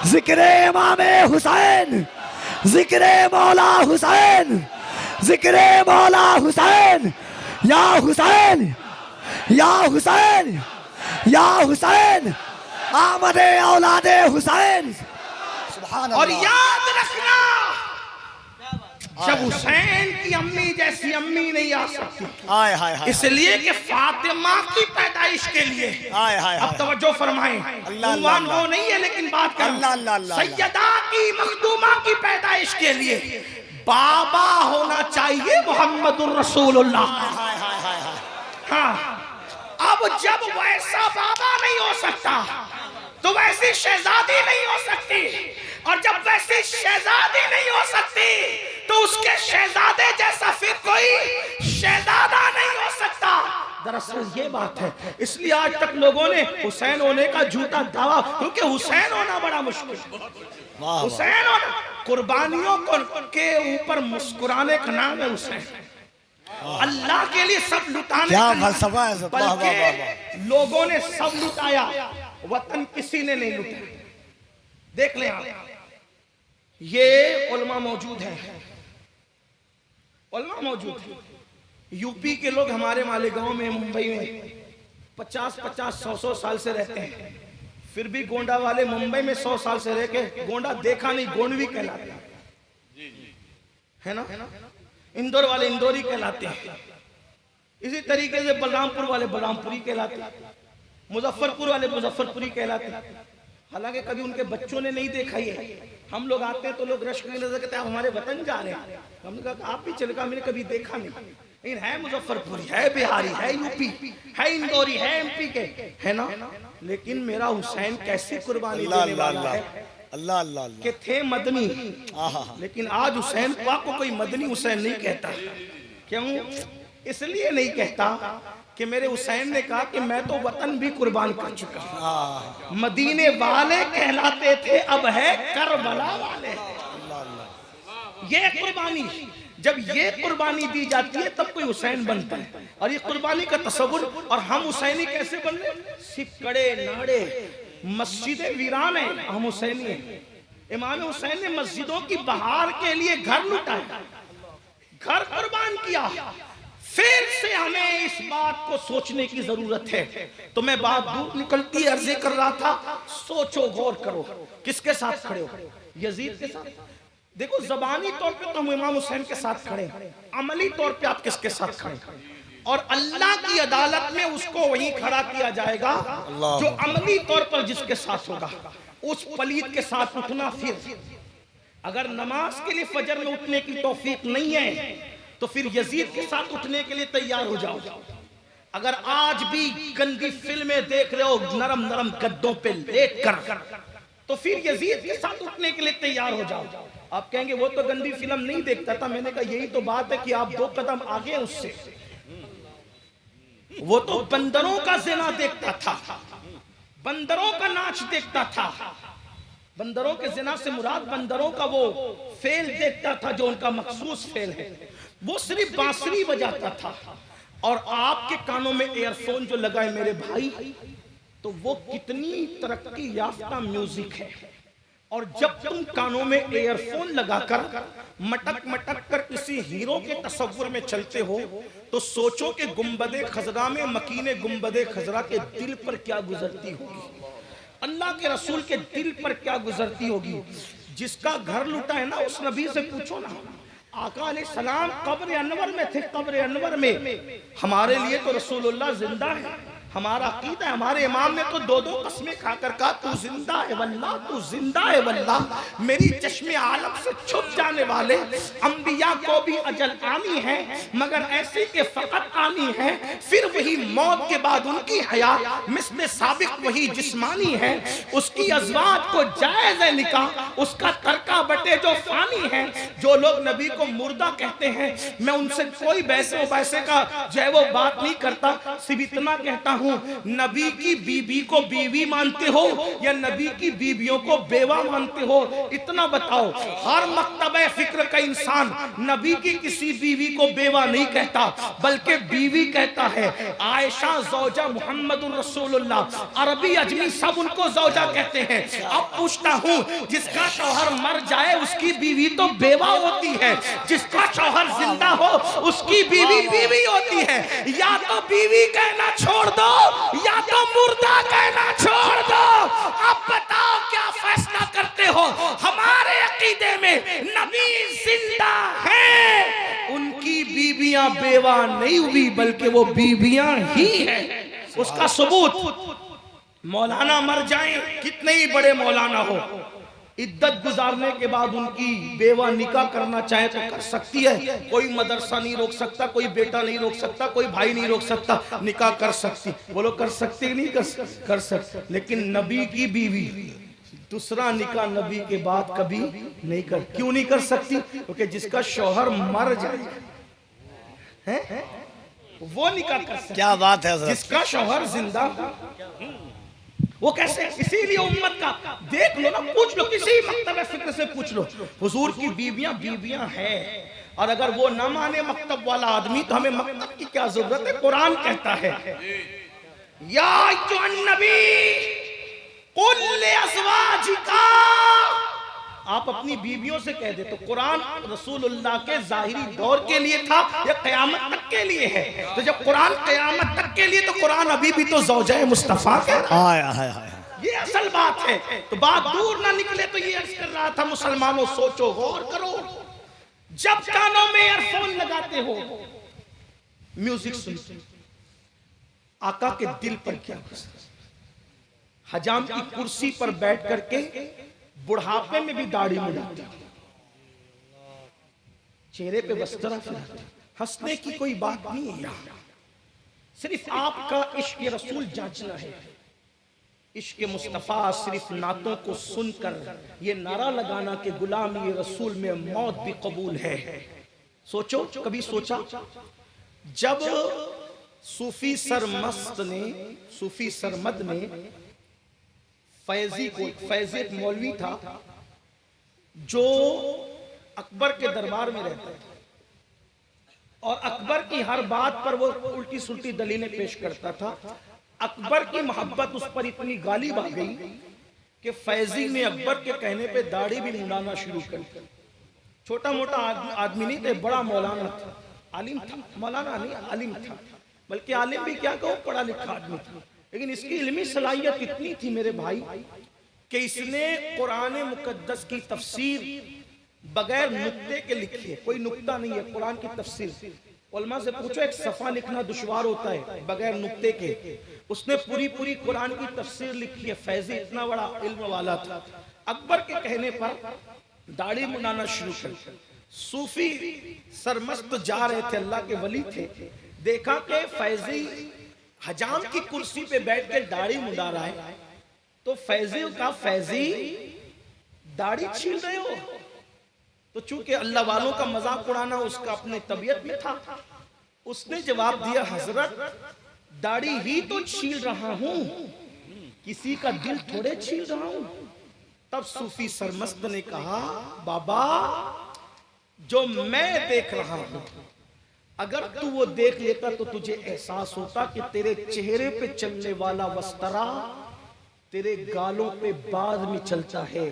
S2: जिक्र इमाम हुसैन, जिक्र मौला हुसैन, जिक्र मौला हुसैन। या हुसैन, या हुसैन, या हुसैन, आमदे औलादे हुसैन। सुभान
S1: और
S2: अल्लाह।
S1: याद रखना, जब हुसैन की अम्मी जैसी अम्मी नहीं आ सकती,
S2: हाय हाय हाय,
S1: इसलिए कि फातिमा की पैदाइश के लिए,
S2: हाय हाय,
S1: अब तवज्जो फरमाएं, उन्वान वो नहीं है लेकिन बात करें, सैयदा की मखदूमा की पैदाइश के लिए बाबा होना चाहिए मोहम्मदुर रसूलुल्लाह। हाँ, अब जब वैसा बाबा नहीं हो सकता तो वैसी शहजादी नहीं हो सकती, और जब वैसी शहजादी नहीं हो सकती तो उसके शहजादे जैसा फिर कोई शहजादा नहीं हो सकता। दरअसल ये बात है, इसलिए आज तक लोगों ने हुसैन होने का झूठा दावा, क्योंकि हुसैन होना बड़ा मुश्किल, हुसैन होना, कुर्बानियों के ऊपर मुस्कुराने का नाम है हुसैन। अल्लाह के लिए सब लुटाने,
S2: क्या फलसफा है,
S1: बल्कि लोगों ने सब लुटाया, वतन किसी ने नहीं लुटाया। देख लें आप, ये उलमा मौजूद है, उलमा मौजूद है। यूपी के लोग हमारे मालेगांव में, मुंबई में 50-50, 100-100 साल से रहते हैं, फिर भी गोंडा वाले मुंबई में 100 साल से रह के गोंडा देखा नहीं, गोंडवी कहलाते हैं, है ना? इंदौर वाले इंदौरी कहलाते हैं, इसी तरीके से बलरामपुर वाले बलरामपुरी कहलाते हैं, मुजफ्फरपुर वाले मुजफ्फरपुरी कहलाते हैं। हालांकि कभी उनके बच्चों ने नहीं देखा ही है। हम लोग आते हैं तो लोग रश्क की नजर कहते हैं आप हमारे वतन जा रहे हैं, हमने कहा आप भी चले, कहा मैंने कभी देखा नहीं, लेकिन है मुजफ्फरपुरी, है बिहारी, है यूपी, है इंदौरी, है एमपी के, है ना? लेकिन मेरा हुसैन कैसे कुर्बानी देने वाला है?
S2: अल्लाह अल्लाह
S1: के थे मदनी, लेकिन आज हुसैन पाक को कोई मदनी हुसैन नहीं कहता। क्यों? इसलिए नहीं कहता कि मेरे हुसैन ने कहा कि मैं तो वतन भी कुर्बान कर चुका। मदीने वाले कहलाते थे, अब है करबला वाले। ये कुर्बानी, जब ये कुर्बानी दी जाती है तब कोई हुसैन बनता है, और ये कुर्बानी का तसव्वुर। और हम हुसैनी कैसे बन रहे? सिकड़े नाड़े, मस्जिदें वीरान है, हम हुसैनी हैं। इमाम हुसैन ने मस्जिदों की बहार के लिए घर लुटाया, घर कुर्बान किया। फिर से हमें इस बात को सोचने की जरूरत है। तो मैं बात दूर निकलती अर्जे कर रहा था, सोचो, गौर करो, किसके साथ खड़े हो? यजीद के साथ? देखो, जबानी तौर पे तो हम इमाम हुसैन के साथ खड़े हैं, अमली तौर पे आप किसके साथ खड़े? और अल्लाह की अदालत में उसको वही खड़ा किया जाएगा जो अमली तौर पर जिसके साथ होगा। उस पलीत के साथ उठना, फिर अगर नमाज के लिए फजर में उठने की तौफीक नहीं है तो फिर यजीद के साथ उठने के लिए तैयार हो जाओ। अगर आज भी गंदी फिल्में देख रहे हो, नरम नरम गद्दों पे लेट कर तो फिर यजीद के साथ उठने के लिए तैयार हो जाओ। आप कहेंगे वो तो गंदी फिल्म नहीं देखता था। मैंने कहा यही तो बात है कि आप 2 कदम आगे हैं उससे। वो तो बंदरों का ज़िना देखता था, बंदरों का नाच देखता था। बंदरों के ज़िना से मुराद बंदरों का वो फेल देखता था जो उनका मखसूस फेल है। वो सिर्फ बांसुरी बजाता था। और आपके कानों में एयरफोन जो लगा है मेरे भाई, तो वो कितनी तरक्की याफ्ता म्यूजिक है। और जब तुम कानों में एयरफोन लगाकर मटक मटक कर किसी हीरो के तस्वुर में चलते हो, तो सोचो कि गुंबदे खजरा में मकीने गुंबदे खजरा के दिल पर क्या गुजरती होगी, अल्लाह के रसूल के दिल पर क्या गुजरती होगी। जिसका घर लुटा है ना, उस नबी से पूछो ना। आका अलैहिस्सलाम कब्र अनवर में थे, कब्र अनवर में। हमारे लिए तो रसूलुल्लाह जिंदा है, हमारा अकीदा है। हमारे इमाम ने तो 2-2 कसमें खाकर कहा तू जिंदा है वल्लाह, तू जिंदा है वल्लाह। मेरी चश्मे आलम से छुप जाने वाले अंबिया को भी अजल आनी है, मगर ऐसी के फकत आनी है। फिर वही मौत के बाद उनकी हयात मिस्ल साबिक वही जिस्मानी है। उसकी अज़वाज को जायज़ है निकाह, उसका तरका बटे जो फानी है। जो लोग नबी को मुर्दा कहते हैं, मैं उनसे कोई बैसे वैसे का जो है वो बात नहीं करता। सिर्फ इतना कहता हूं, नबी की बीबी को बीवी मानते हो या नबी की बीबियों को बेवा मानते हो? इतना बताओ। हर मक्तबे फिक्र का इंसान नबी की किसी बीवी को बेवा नहीं कहता, बल्कि बीवी कहता है। आयशा ज़ौजा मुहम्मदुर रसूलुल्लाह, अरबी अजमी सब उनको ज़ौजा कहते हैं। अब पूछता हूं, जिसका शौहर मर जाए उसकी बीवी तो बेवा होती है, जिसका शौहर जिंदा हो उसकी बीवी बीवी होती है। या तो बीवी कहना छोड़ दो या तो मुर्दा कहना छोड़ दो। अब बताओ क्या फैसला करते हो? हमारे अकीदे में नबी जिंदा है, उनकी बीबियां बेवा नहीं हुई बल्कि वो बीबियां ही हैं। उसका सबूत मौलाना मर जाएं, कितने ही बड़े मौलाना हो, इद्दत गुजारने के बाद उनकी बेवा निकाह करना चाहे तो कर सकती है। कोई मदरसा नहीं रोक सकता, कोई बेटा नहीं रोक सकता, कोई भाई नहीं रोक सकता, निकाह कर सकती। बोलो कर सकती नहीं? कर सकते। लेकिन नबी की बीवी दूसरा निकाह नबी के बाद कभी नहीं कर। क्यों नहीं कर सकती? क्योंकि जिसका शौहर मर जाए है वो निकाह कर सकती।
S2: क्या बात है।
S1: जिसका शौहर जिंदा वो कैसे? इसीलिए उम्मत का देख लो ना, पूछ लो, किसी मकतब फिक्र से पूछ लो, हुजूर की बीबियां बीबियां हैं। और अगर वो ना माने मकतब वाला आदमी, तो हमें मकतब की क्या जरूरत है? कुरान कहता है या अय्युहन नबी कुल लिअज़वाजिका, आप अपनी बीबियों से कह दे। तो कुरान रसूलुल्लाह के जाहिरी दौर के लिए था या क़यामत तक के लिए है? तो जब कुरान क़यामत तक के लिए, तो कुरान अभी भी तो ज़ौजा मुस्तफ़ा का है। ये असल बात है। तो बात दूर ना निकले तो ये अर्ज कर रहा था, मुसलमानों सोचो, गौर करो। जब कानों में ईयरफोन लगाते हो, म्यूजिक सुनते, आका के दिल पर क्या गुजरा? हजाम की कुर्सी पर बैठ करके बुढ़ापे में भी दाढ़ी मुड़ाते, चेहरे पे बस्तरा फैलाते। हंसने की कोई बात नहीं है यहाँ, सिर्फ आपका इश्क रसूल जांचना है। इश्क मुस्तफ़ा सिर्फ नातों को सुनकर ये नारा लगाना कि गुलाम ये रसूल में मौत भी कबूल है। सोचो, कभी सोचा जब सूफी सरमद ने फैजी को, फैजी एक मौलवी था जो अकबर के दरबार में रहता था और अकबर की हर बात पर वो उल्टी सुल्टी दलीलें पेश करता था। अकबर की मोहब्बत उस पर इतनी गालिब आ गई कि फैजी ने अकबर के कहने पे दाढ़ी भी मुड़ाना शुरू कर दी। छोटा मोटा आदमी नहीं था, बड़ा मौलाना था, आलिम था। मौलाना नहीं, आलिम था, बल्कि आलिम भी क्या कहो, पढ़ा लिखा आदमी था। लेकिन इसकी इल्मी सलाहियत इतनी थी मेरे भाई कि इसने कुरान मुकद्दस की तफसीर बगैर नुक्ते के लिखी है। कोई नुक्ता नहीं है कुरान की तफसीर। उलमा से पूछो, एक सफ़ा लिखना दुश्वार होता है बगैर नुक्ते के। उसने पूरी कुरान की तफसीर लिखी है। फैजी इतना बड़ा इल्म वाला था। अकबर के कहने पर दाढ़ी मुड़ाना शुरू कर। सूफी सरमस्त जा रहे थे, अल्लाह के वली थे। देखा कि फैजी हजाम की कुर्सी पे बैठ के दाढ़ी मुड़ा रहा है, तो फैजी का फैजी दाढ़ी छील रहे हो? तो चूंकि अल्लाह वालों का मजाक उड़ाना उसका अपने तबीयत में था, उसने जवाब दिया, हजरत दाढ़ी ही तो छील रहा हूं, किसी का दिल थोड़े छील रहा हूं। तब सूफी सरमस्त ने कहा, बाबा जो मैं देख रहा हूं, अगर तू वो देख लेता तो तुझे एहसास होता कि तेरे चेहरे पे चलने वाला वस्तरा तेरे गालों पे बाद में चलता है,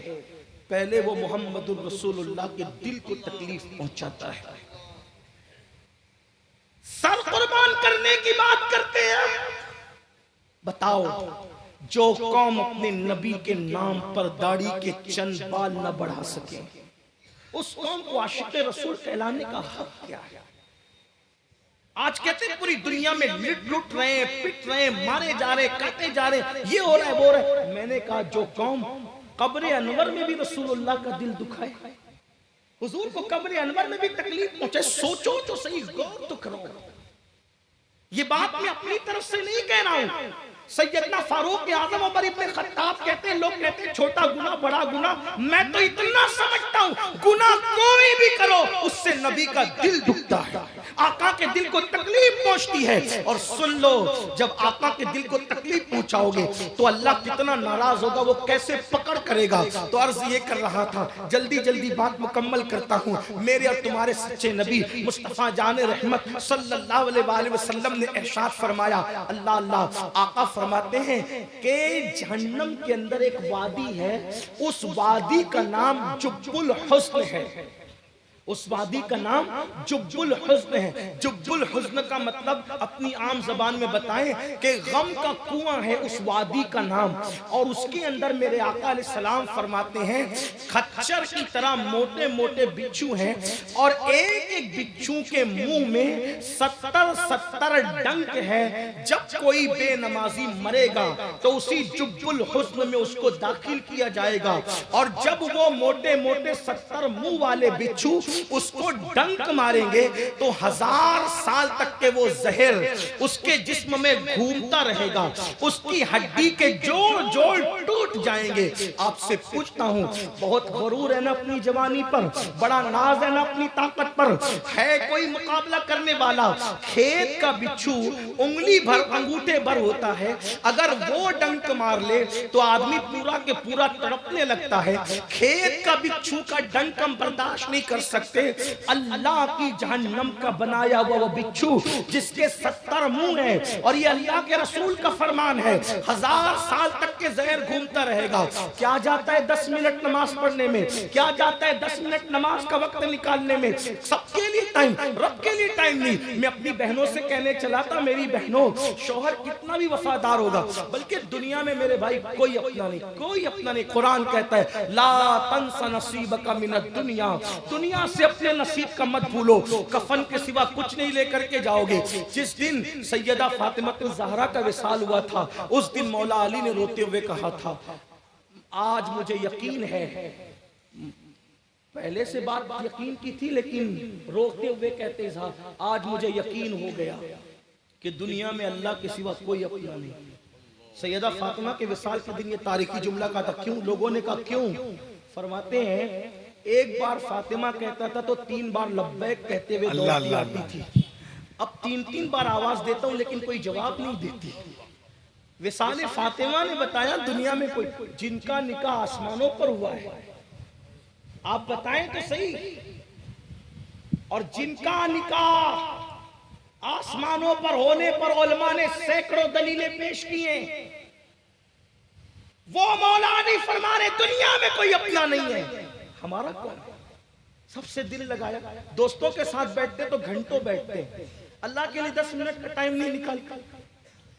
S1: पहले वो मोहम्मदुर रसूलुल्लाह के दिल को तकलीफ पहुंचाता है। सर कुर्बान करने की बात करते हैं। बताओ, जो कौम अपने नबी के नाम पर दाढ़ी के चंद बाल न बढ़ा सके, उस कौम को आशिक रसूल कहलाने का हक क्या है? आज कहते हैं पूरी दुनिया में लुट रहे हैं, पिट रहे हैं, मारे जा रहे हैं, काटे जा रहे हैं, ये हो रहा है, वो हो रहा है। मैंने कहा जो कौम कब्र अनवर में भी रसूलुल्लाह का दिल दुखाए, हुजूर को कब्र अनवर में भी तकलीफ पहुंचे, सोचो तो सही, गौर तो करो। ये बात मैं अपनी तरफ से नहीं कह रहा हूं, सैयदना फारूक आजम उमर इब्न खत्ताब कहते हैं, लोग कहते हैं छोटा गुनाह बड़ा गुनाह, मैं तो इतना समझता हूं गुनाह कोई भी करो उससे नबी का दिल दुखता है, आका के दिल को तकलीफ पहुंचती है। और सुन लो, जब आका के दिल को तकलीफ पहुंचाओगे तो अल्लाह कितना नाराज होगा, वो कैसे पकड़ करेगा। तो अर्ज ये कर रहा था, जल्दी जल्दी बात मुकम्मल करता हूं। मेरे और तुम्हारे सच्चे नबी मुस्तफा जान रहमत सल्लल्लाहु अलैहि वसल्लम ने इरशाद फरमाया, अल्लाह अल्लाह, आका फरमाते हैं कि जहन्नम के अंदर एक वादी है, उस वादी का नाम जुब्बुल हुस्न है। उस वादी का नाम जुब्बुल हुस्न है। जुब्बुल हुस्न का मतलब अपनी आम जबान में बताएं कि गम का कुआं है उस वादी का नाम। और उसके अंदर मेरे आका अलैहिस्सलाम फरमाते हैं खच्चर की तरह मोटे मोटे बिच्छू हैं, और एक एक बिच्छू के मुंह में 70 डंक है। जब कोई बेनमाजी मरेगा तो उसी जुब्बुल हुस्न में उसको दाखिल किया जाएगा, और जब वो मोटे मोटे 70 मुंह वाले बिच्छू उसको डंक मारेंगे तो 1000 साल तक के वो जहर उसके जिस्म में घूमता रहेगा, उसकी हड्डी के जोड़ जोड़ टूट जाएंगे। आपसे पूछता हूं, बहुत गरूर है ना अपनी जवानी पर, बड़ा नाज है ना अपनी ताकत पर, है कोई मुकाबला करने वाला? खेत का बिच्छू उंगली भर अंगूठे भर होता है, अगर वो डंक मार ले तो आदमी पूरा के पूरा तड़पने लगता है। खेत का बिच्छू का डंक हम बर्दाश्त नहीं कर सकते। अल्लाह की जहन्नम का बनाया हुआ वो बिच्छू जिसके 70 मुंह है, और ये अल्लाह के रसूल का फरमान है, 1000 साल तक के जहर घूमता रहेगा। क्या जाता है 10 मिनट नमाज पढ़ने में, क्या जाता है 10 मिनट नमाज का वक्त निकालने में, सबके लिए टाइम, रब के लिए टाइम नहीं। मैं अपनी बहनों से कहने चला था, मेरी बहनों, शौहर कितना भी वफादार होगा, बल्कि दुनिया में मेरे भाई कोई अपना नहीं, कोई अपना नहीं। कुरान कहता है ला तंसा नसीबका मिनद दुनिया, दुनिया से अपने नसीब का मत भूलो, कफन के सिवा कुछ नहीं लेकर के जाओगे। जिस दिन सैयदा फातिमा ज़हरा का विसाल हुआ था, उस दिन मौला अली ने रोते हुए कहा था, आज मुझे यकीन है, पहले से बात यकीन की थी लेकिन रोते हुए कहते हैं, आज मुझे यकीन हो गया कि दुनिया में अल्लाह के सिवा कोई अपना नहीं। सैयदा फातिमा के विसाल के दिन ये तारीखी जुमला कहा था। क्यों? लोगों ने कहा क्यों? फरमाते हैं एक बार फातिमा कहता था तो 3 बार लब्बैक कहते हुए दौड़ती आती थी, अब 3 बार आवाज देता हूं लेकिन कोई जवाब नहीं देती। विसाल फातिमा ने बताया दुनिया में कोई, जिनका निकाह आसमानों पर हुआ है, आप बताएं तो सही, और जिनका निकाह आसमानों पर होने पर उलमा ने सैकड़ों दलीलें पेश की हैं, वो मौला नहीं फरमा रहे दुनिया में कोई अपना नहीं है। हमारा कौन? सबसे दिल लगाया, दोस्तों के साथ बैठते तो घंटों बैठते, अल्लाह के लिए 10 मिनट का टाइम नहीं निकालते।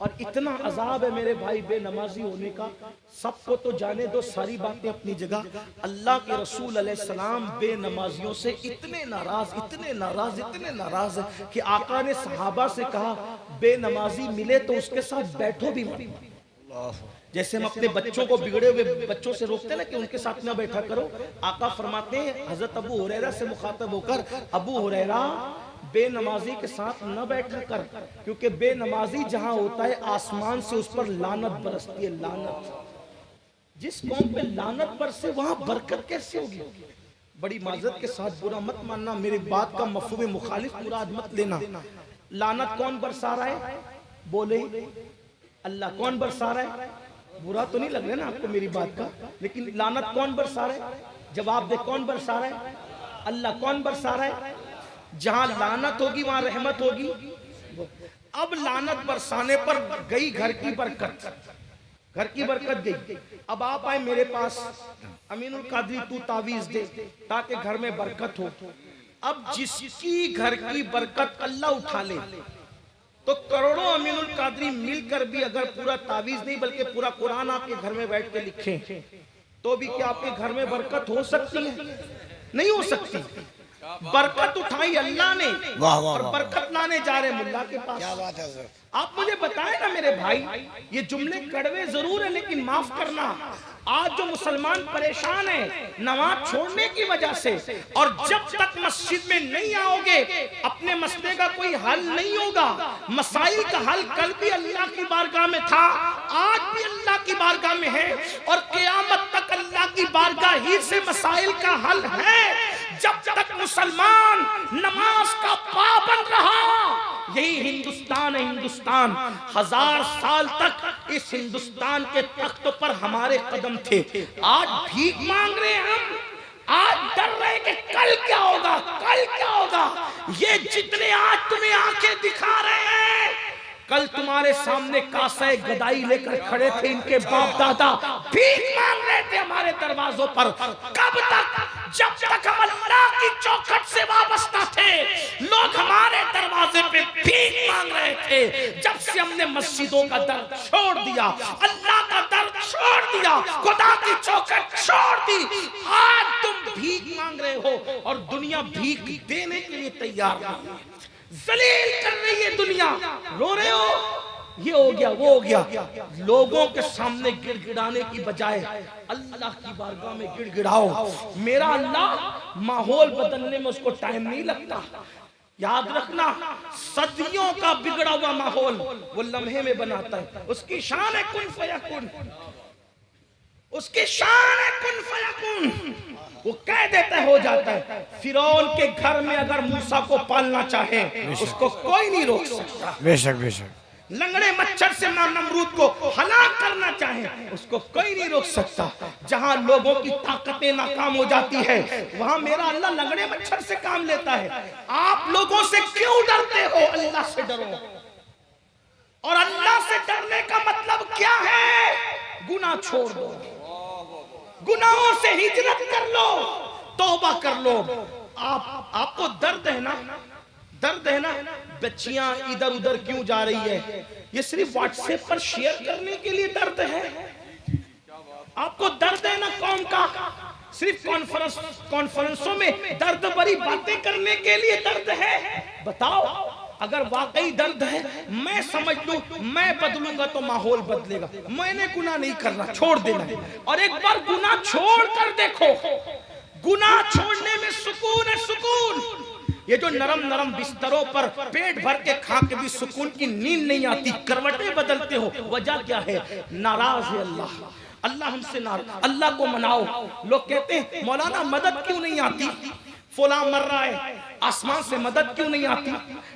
S1: और इतना अजाब है मेरे भाई बेनमाजी होने का, सबको तो जाने दो, सारी बातें अपनी जगह। अल्लाह के रसूल अलैहिस्सलाम बेनमाजियों से इतने नाराज, इतने नाराज, इतने नाराज कि आका ने सहाबा से कहा बेनमाजी मिले तो उसके साथ बैठो भी मत। जैसे हम अपने बच्चों को बिगड़े हुए बच्चों से रोकते ना कि उनके साथ ना बैठा करो, आका फरमाते हैं हजरत अबू हुरैरा से मुखातब होकर, अबू हुरैरा बेनमाजी के साथ न बैठा कर, क्योंकि बेनमाजी जहां होता है आसमान से उस पर लानत बरसती है, लानत। जिस कौम पे लानत पर से वहां बरकत कैसे होगी? बड़ी माजरत के साथ बुरा मत मानना, मेरी बात का मफहूम मुखालिफ मुराद मत लेना। लानत कौन बरसा रहा है? बोले अल्लाह। कौन बरसा रहा है? बुरा तो नहीं लग रहा ना आपको मेरी बात का, लेकिन लानत कौन बरसा रहा है? जवाब दे, कौन बरसा रहा है? अल्लाह। कौन बरसा रहा है? जहां लानत होगी वहां रहमत होगी। अब लानत बरसाने पर गई घर की बरकत, घर की बरकत गई। अब आप आए मेरे पास, अमीनुल कादरी तू तावीज दे ताकि घर में बरकत हो। अब जिसकी घर की बरकत अल्लाह उठा ले, तो करोड़ों अमीनुल कादरी मिलकर भी अगर पूरा तावीज नहीं बल्कि पूरा कुरान आपके घर में बैठ के लिखें, तो भी क्या आपके घर में बरकत हो सकती है? नहीं हो सकती। बरकत उठाई अल्लाह ने, और बरकत लाने जा रहे मुल्ला के पास।
S2: क्या बात है सर?
S1: आप मुझे बताएं ना मेरे भाई, ये जुमले कड़वे जरूर है, लेकिन माफ करना, आज जो मुसलमान परेशान है नमाज छोड़ने की वजह से, और जब तक मस्जिद में नहीं आओगे अपने मसले का कोई हल नहीं होगा। मसाइल का हल कल भी अल्लाह की बारगाह में था, आज भी अल्लाह की बारगाह में है, और क़यामत तक अल्लाह की बारगाह ही से मसाइल का हल है। जब तक मुसलमान नमाज का पाबंद रहा, यही हिंदुस्तान है। हिंदुस्तान 1000 साल तक इस हिंदुस्तान के तख्त पर हमारे कदम थे। आज भीख मांग रहे हैं हम, आज डर रहे कि कल क्या होगा, कल क्या होगा। ये जितने आज तुम्हें आंखें दिखा रहे हैं, कल तुम्हारे सामने कासे गदाई लेकर खड़े थे, इनके बाप दादा भीख मांग रहे थे हमारे दरवाजों पर। कब तक? जब तक हम अल्लाह की चौखट से वाबस्ता थे, लोग हमारे दरवाजे पे भीख मांग रहे थे। जब से हमने मस्जिदों का दर छोड़ दिया, अल्लाह का दर छोड़ दिया, खुदा की चौखट छोड़ दी, आज तुम भीख मांग रहे हो और दुनिया भीख देने के लिए तैयार नहीं। जलील कर रही है दुनिया, रो रहे हो, ये हो गया वो हो गया। लोगों के सामने गिड़गिड़ाने की बजाय अल्लाह की बारगाह में गिड़गिड़ाओ। मेरा अल्लाह माहौल बदलने में उसको टाइम नहीं लगता। याद रखना, सदियों का बिगड़ा हुआ माहौल वो लम्हे में बनाता है। उसकी शान है कुन फयकुन, उसकी शान है कुन फयकुन। वो कह देता है हो जाता है। फिरौन के घर में अगर मूसा को पालना चाहे उसको कोई नहीं रोक सकता।
S2: बेशक बेशक।
S1: लंगड़े मच्छर से नमरूद को हलाक करना चाहे उसको कोई नहीं रोक सकता। जहां लोगों की ताकतें नाकाम हो जाती है, वहां मेरा अल्लाह लंगड़े मच्छर से काम लेता है। आप लोगों से क्यों डरते हो? अल्लाह से डरो। और अल्लाह से डरने का मतलब क्या है? गुनाह छोड़ दो, गुनाहों से हिजरत कर लो, तौबा कर लो। आपको दर्द है ना, दर्द है ना, बच्चियां इधर उधर क्यों जा रही है? ये सिर्फ व्हाट्सएप पर शेयर करने के लिए दर्द है। आपको दर्द है ना कौम का, सिर्फ कॉन्फ्रेंसों में दर्द भरी बातें करने के लिए दर्द है। बताओ, अगर वाकई दर्द है, मैं समझ लूं, मैं बदलूंगा तो माहौल बदलेगा। मैंने गुनाह नहीं करना, छोड़ देना है। और एक बार गुनाह छोड़ कर देखो, गुनाह छोड़ने में सुकून है, सुकून। ये जो नरम नरम बिस्तरों पर पेट भर के खा के भी सुकून की नींद नहीं आती, करवटें बदलते हो, वजह क्या है? नाराज है अल्लाह। अल्लाह हमसे नाराज। अल्लाह को मनाओ। लोग कहते हैं मौलाना मदद क्यों नहीं आती? फुला मर रहा है, आसमान से मदद क्यों नहीं आती?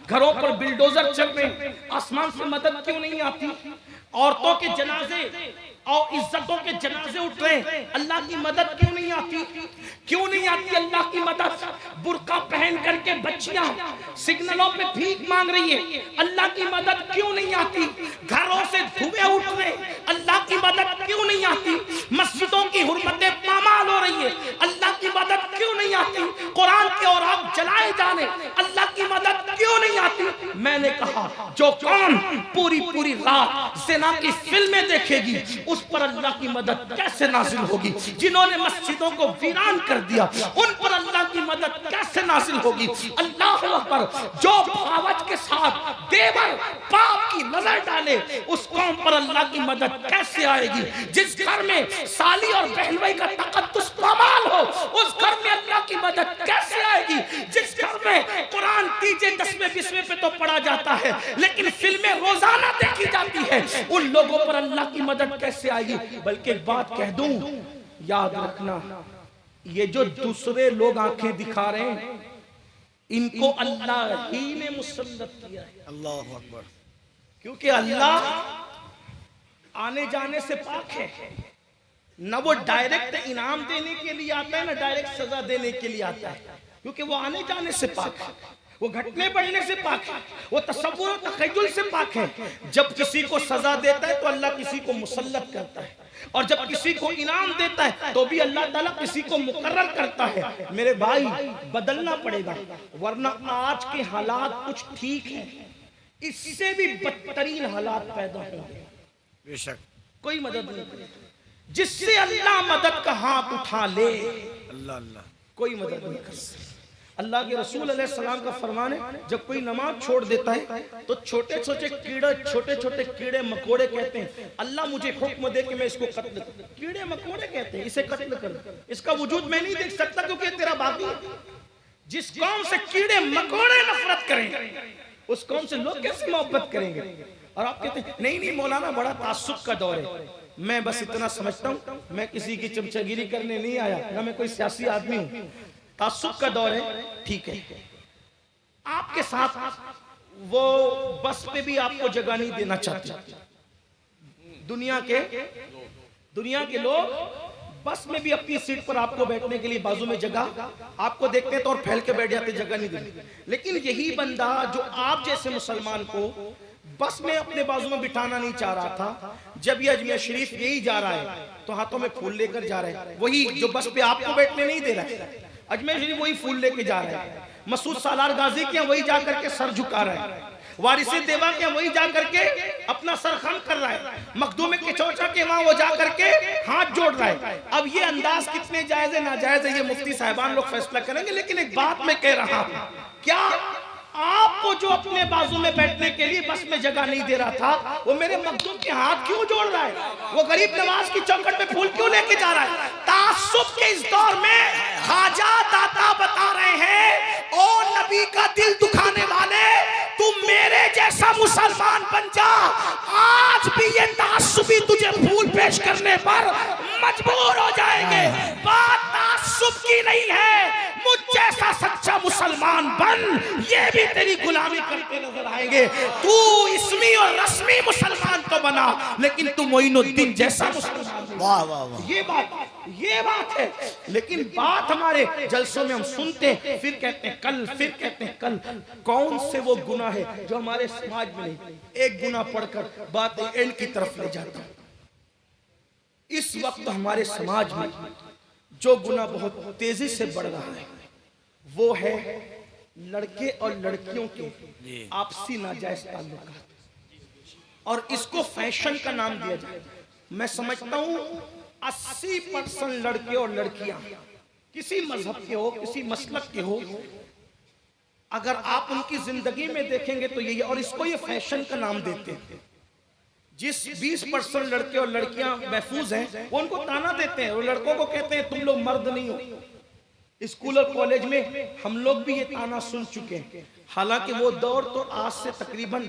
S1: घरों पर बिल्डोजर चल रहे, आसमान से मदद क्यों नहीं आती? औरतों के जनाजे और इज्जतों के जनाजे उठ रहे, अल्लाह की मदद क्यों नहीं आती? क्यों नहीं आती अल्लाह की मदद? बुर्का पहन करके बच्चियां सिग्नलों पे भीख मांग रही है, अल्लाह की मदद क्यों नहीं आती? घरों से धुएं उठ रहे, अल्लाह की मदद क्यों नहीं आती? मस्जिदों की हुर्मतें पामाल हो रही है, अल्लाह की मदद क्यों नहीं आती? कुरान के और आग जलाए जाने, अल्लाह की मदद क्यों नहीं आती? मैंने कहा जो कौन पूरी पूरी रात ज़िना की फिल्में देखेगी, उस पर अल्लाह की मदद कैसे नाजिल होगी? जिन्होंने मस्जिदों को वीरान कर दिया, उन पर अल्लाह की मदद कैसे नाजिल होगी? अल्लाह अकबर। जो भावच के साथ देवर बाप की नजर डाले, उस कौम पर अल्लाह की मदद कैसे आएगी? जिस घर में साली और बहन भाई का तकद्दुस पामाल हो, उस घर में अल्लाह की मदद कैसे आएगी? जिस घर में कुरान तीजे 10वें 20वें पे तो पढ़ा जाता है, लेकिन फिल्में रोजाना देखी जाती है। उन लोगों पर अल्लाह की मदद कैसे आएगी? बल्कि एक बात कह दूं, याद रखना, ये जो दूसरे लोग आंखें दिखा रहे हैं, इनको अल्लाह ही ने मुसल्लत किया है।
S2: अल्लाह अकबर।
S1: क्योंकि अल्लाह आने जाने से पाक है, ना वो डायरेक्ट इनाम देने के लिए आता है, ना डायरेक्ट सजा देने के लिए आता है, क्योंकि वो आने जाने से पाक है, वो घटने बढ़ने से पाक है, वो तसव्वुर और तखय्युल से पाक है। जब किसी को सजा देता है तो अल्लाह किसी को मुसल्लत करता है, और जब किसी को इनाम देता है तो भी अल्लाह ताला किसी को मुकर्रर करता है। मेरे भाई, बदलना पड़ेगा, वरना आज के हालात कुछ ठीक है, इससे भी बदतरीन हालात पैदा होंगे।
S2: बेशक
S1: कोई मदद नहीं करेगा, जिससे अल्लाह मदद का हाथ उठा ले,
S2: अल्लाह अल्लाह
S1: कोई मदद नहीं कर सकता। अल्लाह के रसूल अलैहि सलाम का फरमान है, जब कोई नमाज छोड़ देता है तो छोटे छोटे कीड़े मकोड़े कहते हैं, अल्लाह मुझे हुक्म दे कि मैं इसको कत्ल करूं। कीड़े मकोड़े कहते हैं, इसे कत्ल कर, इसका वजूद मैं नहीं देख सकता क्योंकि तेरा बाकी। जिस कौम से कीड़े मकोड़े नफरत करें, उस कौम से लोग कैसे मोहब्बत करेंगे? और आप कहते हैं नहीं मौलाना, बड़ा तासुब का दौर है। मैं बस इतना समझता हूं, मैं किसी की चमचागिरी करने नहीं आया, ना मैं कोई सियासी आदमी हूं। तासुब का दौर है, ठीक है, आपके साथ वो बस पे भी आपको जगह नहीं देना चाहते। दुनिया के लोग बस में भी अपनी सीट पर आपको बैठने के लिए बाजू में जगह आपको देखते हैं तो और फैल के बैठ जाते, जगह नहीं देते। लेकिन यही बंदा जो आप जैसे मुसलमान को बस में अपने बाजू में बिठाना नहीं चाह रहा था, जब ये अजमेर शरीफ यही जा रहा है तो हाथों में फूल लेकर जा रहा है। वही जो बस पे आपको बैठने नहीं दे रहा है, अजमेर शरीफ वही फूल लेके जा रहा है। मसूद सालार गाजी के वही जाकर के सर झुका रहा है, वारिसे देवा के वही जाकर के अपना सर खम कर रहा है, मखदूम के चौचा के वहां वो जाकर के हाथ जोड़ रहा है। अब ये अंदाज कितने जायज है नाजायज है, ये मुफ्ती साहिबान लोग फैसला करेंगे। लेकिन एक बात मैं कह रहा हूं, क्या आपको जो अपने बाजू में बैठने के लिए बस में जगह नहीं दे रहा था, वो मेरे मखदूम के हाथ क्यों जोड़ रहा है? वो गरीब नवाज की चौखट पे फूल क्यों लेके जा रहा है? तासुब के इस दौर में खाजा दाता बता रहे हैं, ओ नबी का दिल दुखाने वाले, तुम मेरे जैसा मुसलमान बन जा। आज भी ये तासुबी तुझे फूल पेश करने पर मजबूर हो जाएंगे। बात तासुब की नहीं है, मुझ जैसा सच्चा मुसलमान बन, ये भी तेरी गुलामी करते नजर आएंगे। तू इसमी और रस्मी मुसलमान तो बना, लेकिन तू मोइनुद्दीन जैसा मुसलमान।
S2: वाह वाह वाह,
S1: ये बात है। लेकिन बात हमारे जलसों में हम सुनते हैं, फिर कहते हैं कल, फिर कहते हैं कल। कौन से वो गुनाह है जो हमारे समाज में नहीं? एक गुनाह पढ़कर बात एंड की तरफ ले जाता है। इस वक्त हमारे समाज में जो गुनाह बहुत तेजी से बढ़ रहा है वो है लड़के और लड़कियों के आपसी नाजायज ताल्लुकात, और इसको फैशन का नाम दिया जाए। मैं समझता हूं 80% लड़के और लड़कियां किसी मजहब के हो, किसी मसलक के हो, अगर आप उनकी जिंदगी में देखेंगे तो यही, और इसको ये फैशन का नाम देते हैं। जिस 20% लड़के और लड़कियां महफूज हैं, वो उनको ताना देते हैं, वो लड़कों को कहते हैं तुम लोग मर्द नहीं हो। स्कूल और कॉलेज में हम लोग भी ये ताना सुन चुके हैं। हालांकि वो दौर तो आज से तकरीबन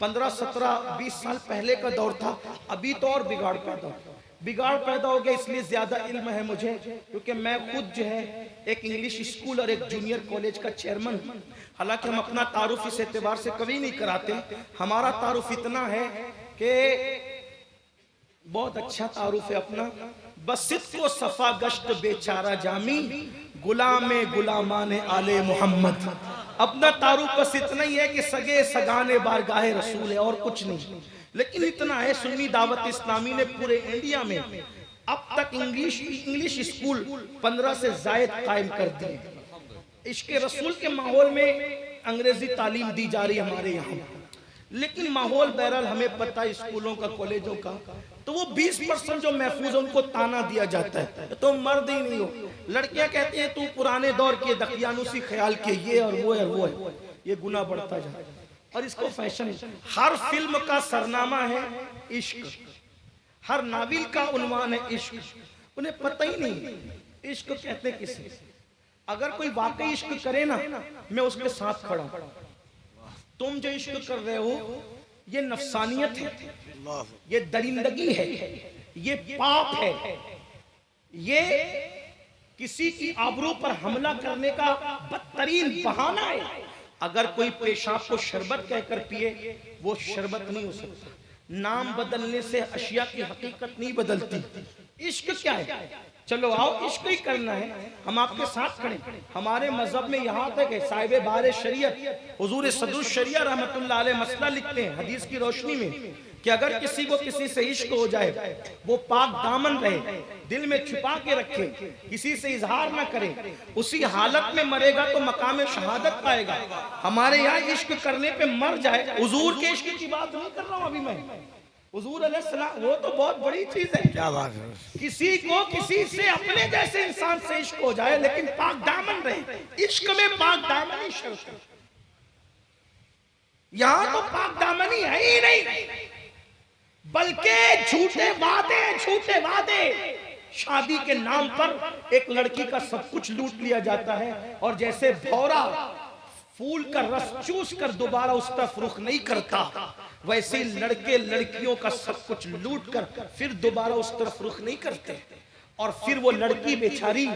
S1: 15, 17, 20 साल पहले का दौर था। अभी तो और बिगाड़ पैदा हो गया। इसलिए ज्यादा इल्म है मुझे, क्योंकि मैं खुद जो है एक इंग्लिश स्कूल और एक जूनियर कॉलेज का चेयरमैन। हालांकि हम अपना तारुफ इस एतबार से कभी नहीं कराते। हमारा तारुफ इतना है कि बहुत अच्छा तारुफ है अपना, बसित को सफा गश्त बेचारा जामी, गुलामे गुलामाने आले मोहम्मद। अपना तारुफ बस इतना ही है कि सगे सगाने बारगाहे रसूल है, और कुछ नहीं। लेकिन इतना है, सुन्नी दावत इस्लामी ने पूरे इंडिया में अब तक इंग्लिश स्कूल 15 से जायद कायम कर दिए। इश्क़ रसूल के माहौल में अंग्रेजी तालीम दी जा रही हमारे यहाँ, लेकिन माहौल बहरहाल हमें पता है स्कूलों का, कॉलेजों का। तो वो 20% जो महफूज है उनको ताना दिया जाता है, तो मर्द ही नहीं हो। लड़कियां कहती हैं तू पुराने दौर के दकियानुसी ख्याल के, ये और वो है। ये गुनाह बढ़ता जाता है, और इसको फैशन है। हर फिल्म का सरनामा है इश्क, हर नाविल का उन्वान है इश्क। उन्हें पता ही नहीं इश्क कहते किसे। अगर कोई वाकई इश्क करे ना, मैं उसके साथ खड़ा हूं। तुम जो इश्क कर रहे हो ये नफसानियत है,
S2: अल्लाह
S1: ये दरिंदगी है, ये पाप है, ये किसी की आबरू पर हमला करने का बदतरीन बहाना है। अगर कोई पेशाब को शरबत कहकर पिए वो शरबत नहीं हो सकता। नाम बदलने से अशिया की हकीकत नहीं बदलती। इश्क क्या है? चलो आओ इश्क ही करना है, हम आपके साथ खड़े। हमारे मजहब में यहाँ तक है, साहिब बारे शरीयत हुजूर सदरुस शरिया रहमतुल्लाह अलैह मसला लिखते हैं हदीस की रोशनी में कि अगर किसी को किसी से इश्क हो जाए वो पाक दामन रहे, दिल में छुपा के रखे, किसी से इजहार न करे, उसी हालत में मरेगा तो मकाम शहादत पाएगा। हमारे यहाँ इश्क करने पे मर जाए, हुजूर के इश्क की बात नहीं कर रहा हूँ अभी मैं, हुजूर अलैहिस्सलाम वो तो बहुत बड़ी चीज है।
S2: क्या बात है।
S1: किसी को किसी से अपने जैसे इंसान से इश्क हो जाए लेकिन पाक दामन रहे, इश्क में पाक दामन ही शर्त है। यहां तो पाक दामन ही है ही नहीं, बल्कि झूठे वादे शादी के नाम पर एक लड़की का सब कुछ लूट लिया जाता है। और जैसे भौरा फूल का रस चूस कर दोबारा उस तरफ रुख नहीं करता, वैसे लड़के लड़कियों का सब कुछ लूट कर फिर दोबारा उस तरफ रुख नहीं करते। और फिर वो लड़की बेचारी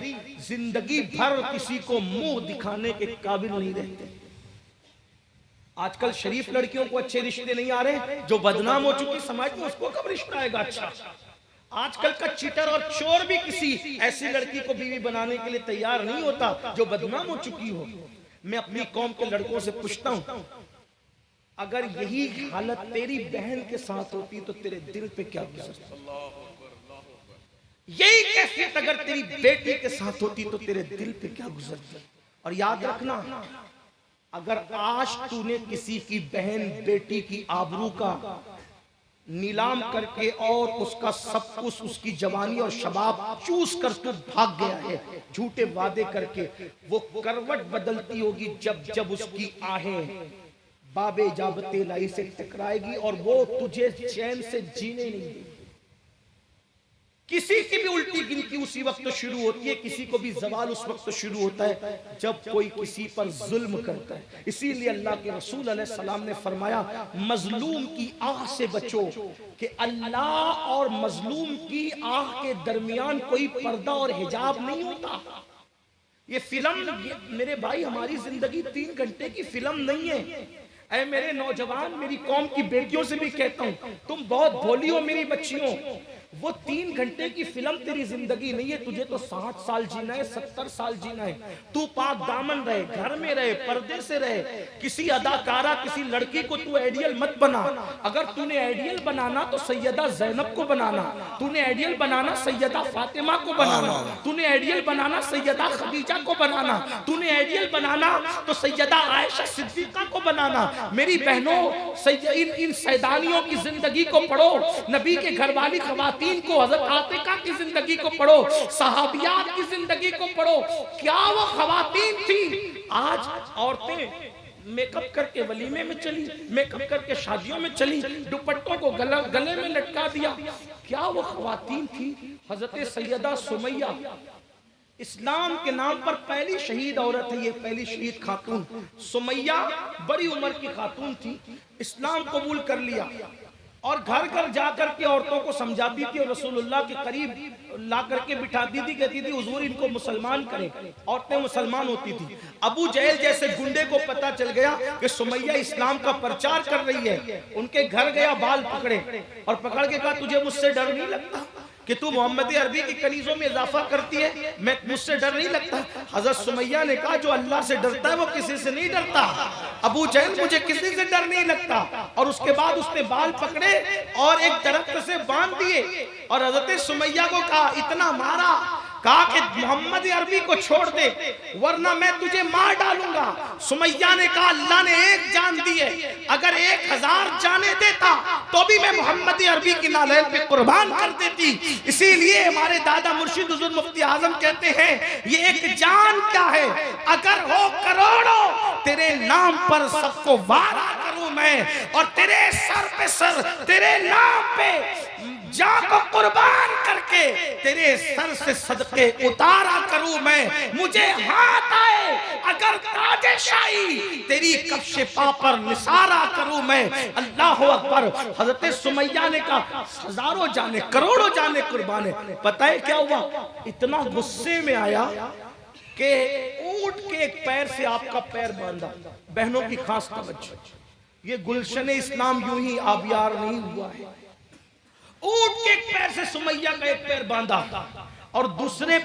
S1: जिंदगी भर किसी को मुंह दिखाने के काबिल नहीं रहते। आजकल शरीफ लड़कियों को अच्छे रिश्ते नहीं आ रहे, जो बदनाम हो चुकी समाज में उसको कब रिश्ता आएगा अच्छा। आजकल का चीटर और चोर भी किसी ऐसी लड़की को बीवी बनाने के लिए तैयार नहीं होता जो बदनाम हो चुकी हो। मैं अपनी कौम के लड़कों से पूछता हूं, अगर यही हालत तेरी बहन के साथ होती तो तेरे दिल पे क्या गुजरता? यही कैफियत अगर तेरी बेटी के साथ होती तो तेरे दिल पे क्या गुजरता? और याद रखना, अगर आज तूने किसी की बहन बेटी की आबरू का नीलाम करके और उसका सब कुछ, उसकी जवानी और शबाब चूस कर तू भाग गया है झूठे वादे करके, वो करवट बदलती होगी जब जब उसकी आहें बाबे जाबते लाई से टकराएगी और वो तुझे चैन से जीने नहीं देगी। किसी की भी उल्टी गिनती उसी वक्त शुरू होती है, किसी को भी जवाल उस वक्त शुरू होता है जब कोई किसी पर जुल्म करता है। इसीलिए अल्लाह के रसूल अलैहि सलाम ने फरमाया, मजलूम की आह से बचो, कि अल्लाह और मजलूम की आह के दरमियान कोई पर्दा और हिजाब नहीं होता। ये फिल्म मेरे भाई, हमारी जिंदगी 3 घंटे की फिल्म नहीं है। ऐ मेरे नौजवान, मेरी कौम की बेटियों से भी कहता हूं, तुम बहुत भोली हो मेरी बच्चियों, वो 3 घंटे की फिल्म तेरी जिंदगी नहीं है। तुझे तो 60 साल जीना है, 70 साल जीना है। तू पाक दामन रहे, घर में रहे, पर्दे से रहे। किसी अदाकारा, किसी लड़की को तू आइडियल मत बना। अगर तूने आइडियल बनाना तो सैयदा जैनब को बनाना, तूने आइडियल बनाना सैयदा फातिमा को बनाना, तूने आइडियल बनाना सैयदा खदीजा को बनाना, तूने आइडियल बनाना तो सैयदा आयशा सिद्दीका को बनाना। मेरी बहनों, इन सैदानियों की जिंदगी को पढ़ो, नबी के घर वाली खवातीन को, हज़रत आतिका की जिंदगी को पढ़ो, सहाबियात की जिंदगी को पढ़ो। क्या वो खवातीन थी? आज औरतें मेकअप करके वलीमे में चली, मेकअप करके शादियों में चली, दुपट्टों को गले में लटका दिया। क्या वो खवातीन थी? हज़रत सैयदा सुमैया इस्लाम के नाम पर पहली शहीद औरत है, ये पहली शहीद खातून सुमैया बड़ी उम्र की खातून थी, इस्लाम कबूल कर लिया और घर घर जाकर के औरतों को समझाती थी और रसूलुल्लाह के करीब ला करके बिठाती थी, कहती थी हुजूर इनको मुसलमान करें। औरतें मुसलमान होती थी। अबू जहल जैसे गुंडे को पता चल गया कि सुमैया इस्लाम का प्रचार कर रही है, उनके घर गया, बाल पकड़े और पकड़ के कहा, तुझे मुझसे डर नहीं लगता कि तू मोहम्मद अरबी की कनीजों में इजाफा करती है? मैं मुझसे डर नहीं लगता। हजरत सुमैया ने कहा, जो अल्लाह से डरता है वो किसी से नहीं डरता। अबू जहल, मुझे किसी से डर नहीं लगता। और उसके बाद उसने बाल पकड़े और एक दरख्त से बांध दिए और हजरत सुमैया को कहा, इतना मारा, कहा कि मोहम्मद अरबी को छोड़ दे वरना मैं तुझे मार डालूंगा। सुमैया ने कहा, अल्लाह ने एक जान दी है, अगर 1000 जाने देता तो भी मैं मोहम्मद अरबी की नालैन पे कुर्बान कर देती। इसीलिए हमारे दादा मुर्शिद हुजूर मुफ्ती आजम कहते हैं, ये एक जान क्या है, अगर हो करोड़ों तेरे नाम पर सबको वारा करूं मैं, और तेरे सर पे सर तेरे नाम पे जान को कुर्बान करके तेरे सर से सदके उतारा करूं मैं। मुझे हाथ आए अगर ताजेशाही तेरी कब्शे पा पर निसारा करूं मैं, अल्लाह अकबर। हजरत सुमैया ने कहा हजारों जाने करोड़ों जाने कुर्बाने। पता है क्या हुआ? इतना गुस्से में आया कि ऊंट के एक पैर से आपका पैर बांधा। बहनों की खास तवज्जो, ये गुलशन इस्लाम यूं ही आबियार नहीं हुआ है। ऊंट के एक पैर से सुमैया का एक पैर बांधा और दूसरे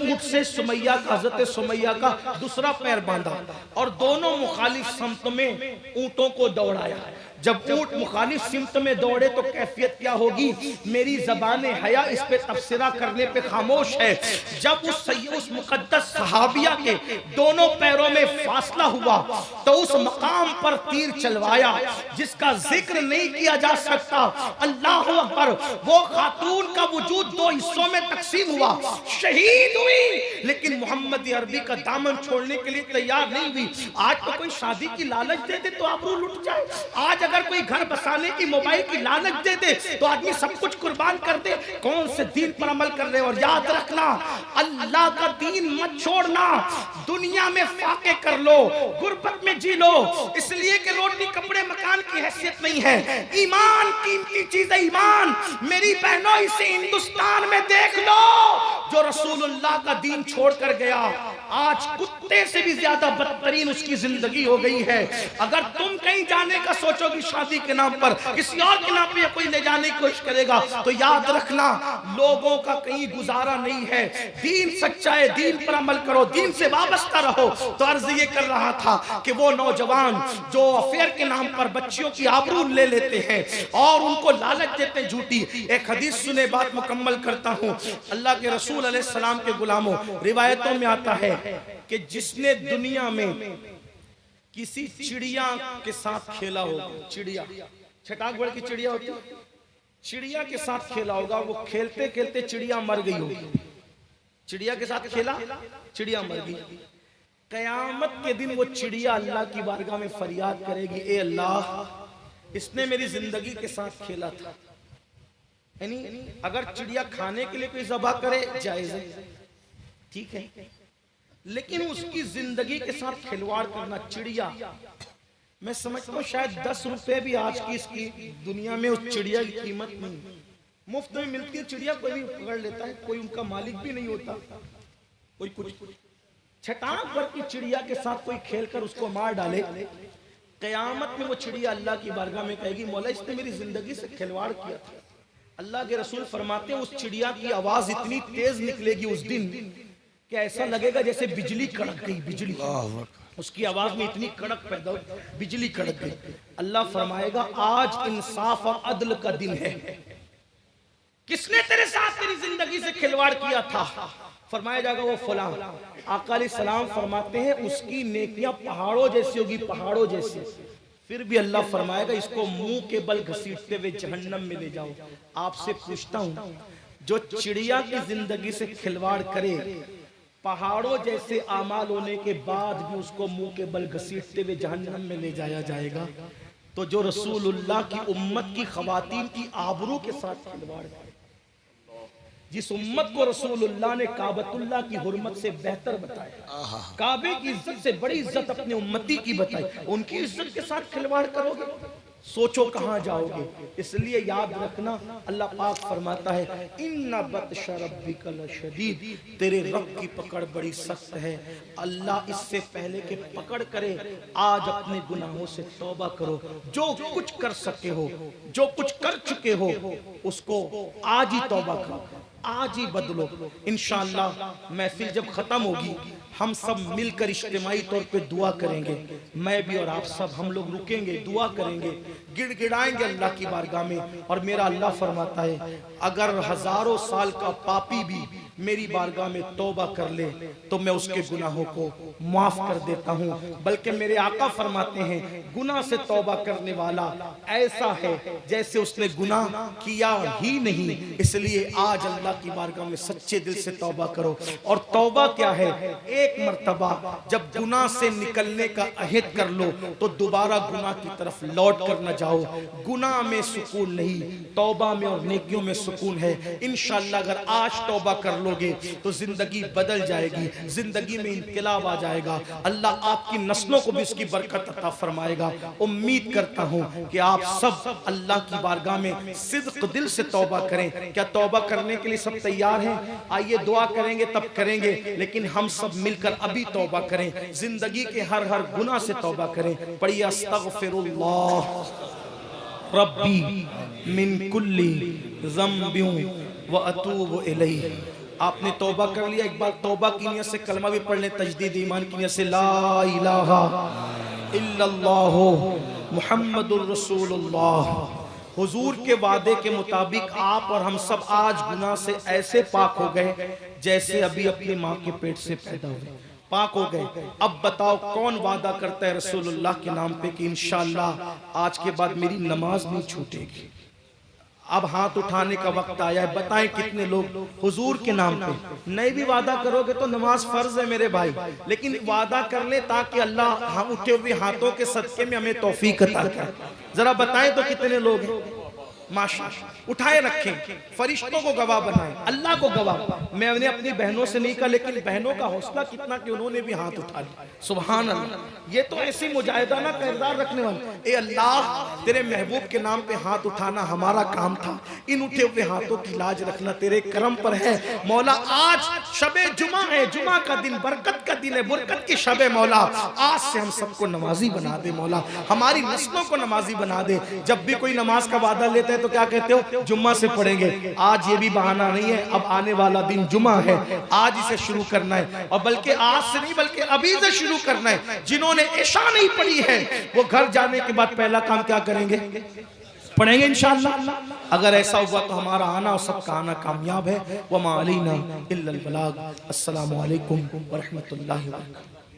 S1: ऊंट से सुमैया का, हजरत सुमैया का दूसरा पैर बांधा और दोनों मुखालिफ समत में ऊंटों को दौड़ाया। जब ऊंट मुखालिफ सिमत में दौड़े तो कैफियत क्या होगी? मेरी ज़बाने हया इस पे तबसरा करने पे खामोश है। जब उस मुकद्दस सहाबिया के दोनों पैरों में फासला हुआ तो उस मकाम पर तीर चलवाया जिसका जिक्र नहीं किया जा सकता। अल्लाह अकबर। वो खातून का वजूद दो हिस्सों में तकसीम हुआ, शहीद हुई, लेकिन मोहम्मद अरबी का दामन छोड़ने के लिए तैयार नहीं हुई। आज तो कोई शादी की लालच दे दे तो आबरू लुट जाए। आज अगर कोई घर बसाने की, मोबाइल की लालच दे दे तो आदमी सब कुछ कुर्बान कर दे। कौन से दीन पर अमल कर रहे? और याद रखना, अल्लाह का दीन मत छोड़ना। दुनिया में फाके कर लो, गुर्बत में जी लो, इसलिए कि रोटी कपड़े मकान की हैसियत नहीं है। ईमान कीमती चीज है, ईमान। मेरी बहनों, इसे हिंदुस्तान में देख लो, जो रसूलुल्लाह का दीन छोड़ कर गया आज कुत्ते से भी ज्यादा बदतरीन उसकी जिंदगी हो गई है। अगर तुम कहीं जाने का सोचोगी शादी के नाम पर, किसी और के नाम पर कोई ले जाने की कोशिश करेगा तो याद रखना लोगों का कहीं गुजारा नहीं है। दीन सच्चा है, दीन पर अमल करो, दीन से वाबस्ता रहो। तो अर्ज ये कर रहा था कि वो नौजवान जो अफेयर के नाम पर बच्चियों की आबरू ले लेते हैं और उनको लालच देते हैं झूठी। एक हदीस सुने, बात मुकम्मल करता हूँ। अल्लाह के रसूल अलैहिस्सलाम के गुलामों, रिवायतों में आता है कि जिसने दुनिया में किसी चिड़िया के साथ खेला होगा, चिड़िया, छटाक बड़ की चिड़िया होती है, चिड़िया के साथ खेला होगा, वो खेलते खेलते चिड़िया मर गई होगी। चिड़िया के साथ खेला, चिड़िया मर गई। कयामत के दिन वो चिड़िया अल्लाह की बारगाह में फरियाद करेगी, ए अल्लाह, इसने मेरी जिंदगी के साथ खेला था। यानी अगर चिड़िया खाने के लिए कोई ज़बह करे जायज है, ठीक है, लेकिन उसकी जिंदगी के साथ खिलवाड़ करना, चिड़िया, मैं समझता हूँ शायद 10 रुपए भी आज की इसकी दुनिया में उस चिड़िया की कीमत नहीं। मुफ्त में मिलती है चिड़िया, कोई भी पकड़ लेता है, कोई उनका मालिक भी नहीं होता, कोई कुछ। छटाक पर की चिड़िया के साथ कोई खेलकर उसको मार डाले, कयामत में वो चिड़िया अल्लाह की बारगाह में कहेगी, मौला इसने मेरी जिंदगी से खिलवाड़ किया था। अल्लाह के रसूल फरमाते हैं उस चिड़िया की आवाज इतनी तेज निकलेगी उस दिन कि ऐसा लगेगा जैसे बिजली कड़क गई। बिजली, उसकी आवाज में इतनी कड़क पैदा, बिजली कड़क गई। अल्लाह फरमाएगा आज इंसाफ और अदल का दिन है, किसने तेरे साथ तेरी जिंदगी से खिलवाड़ किया था? फरमाया जाएगा वो फलां। आका अलैहिस्सलाम फरमाते हैं उसकी नेकियां पहाड़ों जैसी होगी, पहाड़ों जैसी। फिर भी अल्लाह फरमाएगा इसको मुंह के बल घसीटते हुए जहन्नम में ले जाओ। आपसे पूछता हूं, जो चिड़िया की जिंदगी से खिलवाड़ करे, पहाड़ों जैसे आमाल होने के बाद भी उसको मुंह के बल घसीटते हुए जहन्नम में ले जाया जाएगा, तो जो रसूलुल्लाह की उम्मत की खवातीन की आबरू के साथ खिलवाड़ करे, जिस उम्मत को रसूलुल्लाह ने काबतुल्लाह की हुर्मत से बेहतर बताया, काबे की इज्जत से बड़ी इज्जत अपने उम्मती की बताई, उनकी इज्जत के साथ खिलवाड़ करोगे, सोचो कहां जाओगे। इसलिए याद रखना, अल्लाह पाक फरमाता है इन्ना बत्शा रब्बिका लशदीद, तेरे रब की पकड़ बड़ी सख्त है। अल्लाह इससे पहले के पकड़ करे, आज अपने गुनाहों से तौबा करो। जो कुछ कर सके हो, जो कुछ कर चुके हो, उसको आज ही तौबा करो, आज ही बदलो। इंशाअल्लाह महफिल जब खत्म होगी हम सब मिलकर इज्तिमाई तौर पे दुआ करेंगे। मैं भी और आप सब, हम लोग रुकेंगे, दुआ करेंगे, गिड़गिड़ाएंगे अल्लाह की बारगाह में। और मेरा अल्लाह फरमाता है अगर हजारों साल का पापी भी मेरी बारगाह में तौबा कर ले तो मैं उसके गुनाहों को माफ कर देता हूँ। बल्कि मेरे आका फरमाते हैं गुनाह से तौबा करने वाला ऐसा है जैसे उसने गुनाह किया ही नहीं। इसलिए आज अल्लाह की बारगाह में सच्चे दिल से तौबा करो। और तौबा क्या है? एक मर्तबा जब गुनाह से निकलने का अहद कर लो तो दोबारा गुनाह की तरफ लौट कर न जाओ। गुनाह में सुकून नहीं, तौबा में और नेकियों में सुकून है। इंशाअल्लाह अगर आज तौबा कर लो करोगे तो जिंदगी बदल जाएगी, जिंदगी में इनकलाब आ जाएगा। अल्लाह आपकी नस्लों को भी उसकी बरकत अता फरमाएगा। उम्मीद करता हूं कि आप सब अल्लाह की बारगाह में सिद्क दिल से तौबा करें। क्या तौबा करने के लिए सब तैयार हैं? आइए दुआ करेंगे तब करेंगे, लेकिन हम सब मिलकर अभी तौबा करें, जिंदगी के हर गुनाह से तौबा करें। पढ़िए अस्तगफिरुल्लाह रब्बी मिन कुल्ली ज़म्बिन व अतूबु इलैहि। आपने तौबा कर लिया, एक बार तौबा की नियत से कलमा भी पढ़ लें, तजदीद ईमान की नियत से, ला इलाहा इल्लल्लाह मुहम्मदुर रसूलुल्लाह। हुजूर के वादे के मुताबिक आप और हम सब आज गुनाह से ऐसे पाक हो गए जैसे अभी अपनी माँ के पेट से पैदा हुए, पाक हो गए। अब बताओ कौन वादा करता है रसूलुल्लाह के नाम पे कि इंशाअल्लाह आज के बाद मेरी नमाज नहीं छूटेगी? अब हाथ उठाने का वक्त आया है। बताएं कितने लोग हुजूर के नाम पे, नहीं भी वादा करोगे तो नमाज फर्ज है मेरे भाई, लेकिन वादा कर ले ताकि अल्लाह हम उठे हुए हाथों के सदके में हमें तौफीक अता करे। जरा बताएं तो कितने लोग हैं? माशाअल्लाह, उठाए रखें, फरिश्तों को गवाह बनाएं, अल्लाह को गवाह। मैंने अपनी बहनों से नहीं कहा, लेकिन बहनों का हौसला कितना कि उन्होंने भी हाथ उठा लिया। सुभान अल्लाह, ये तो ऐसी मुजाहिदाना किरदार रखने वाले। ए अल्लाह, तेरे महबूब के नाम पे हाथ उठाना हमारा काम था, इन उठे हुए हाथों की लाज रखना तेरे करम पर है। मौला आज शबे जुमा है, जुमा का दिन बरकत का दिन है, बरकत की शबे। मौला आज से हम सबको नमाजी बना दे, मौला हमारी नस्लों को नमाजी बना दे। जब भी कोई नमाज का वादा लेते हैं तो क्या कहते हो? जुम्मा से पढ़ेंगे। आज ये भी बहाना नहीं है, अब आने वाला दिन जुमा है, आज इसे शुरू करना है, और बल्कि आज से नहीं बल्कि अभी से शुरू करना है। जिन्होंने इशा नहीं पढ़ी है वो घर जाने के बाद पहला काम क्या करेंगे? पढ़ेंगे इंशाअल्लाह। अगर ऐसा हुआ तो हमारा आना और सबका आना कामयाब है। वमा अलैना इल्लल बलाग। अस्सलामु अलैकुम व रहमतुल्लाहि व बरकातहू।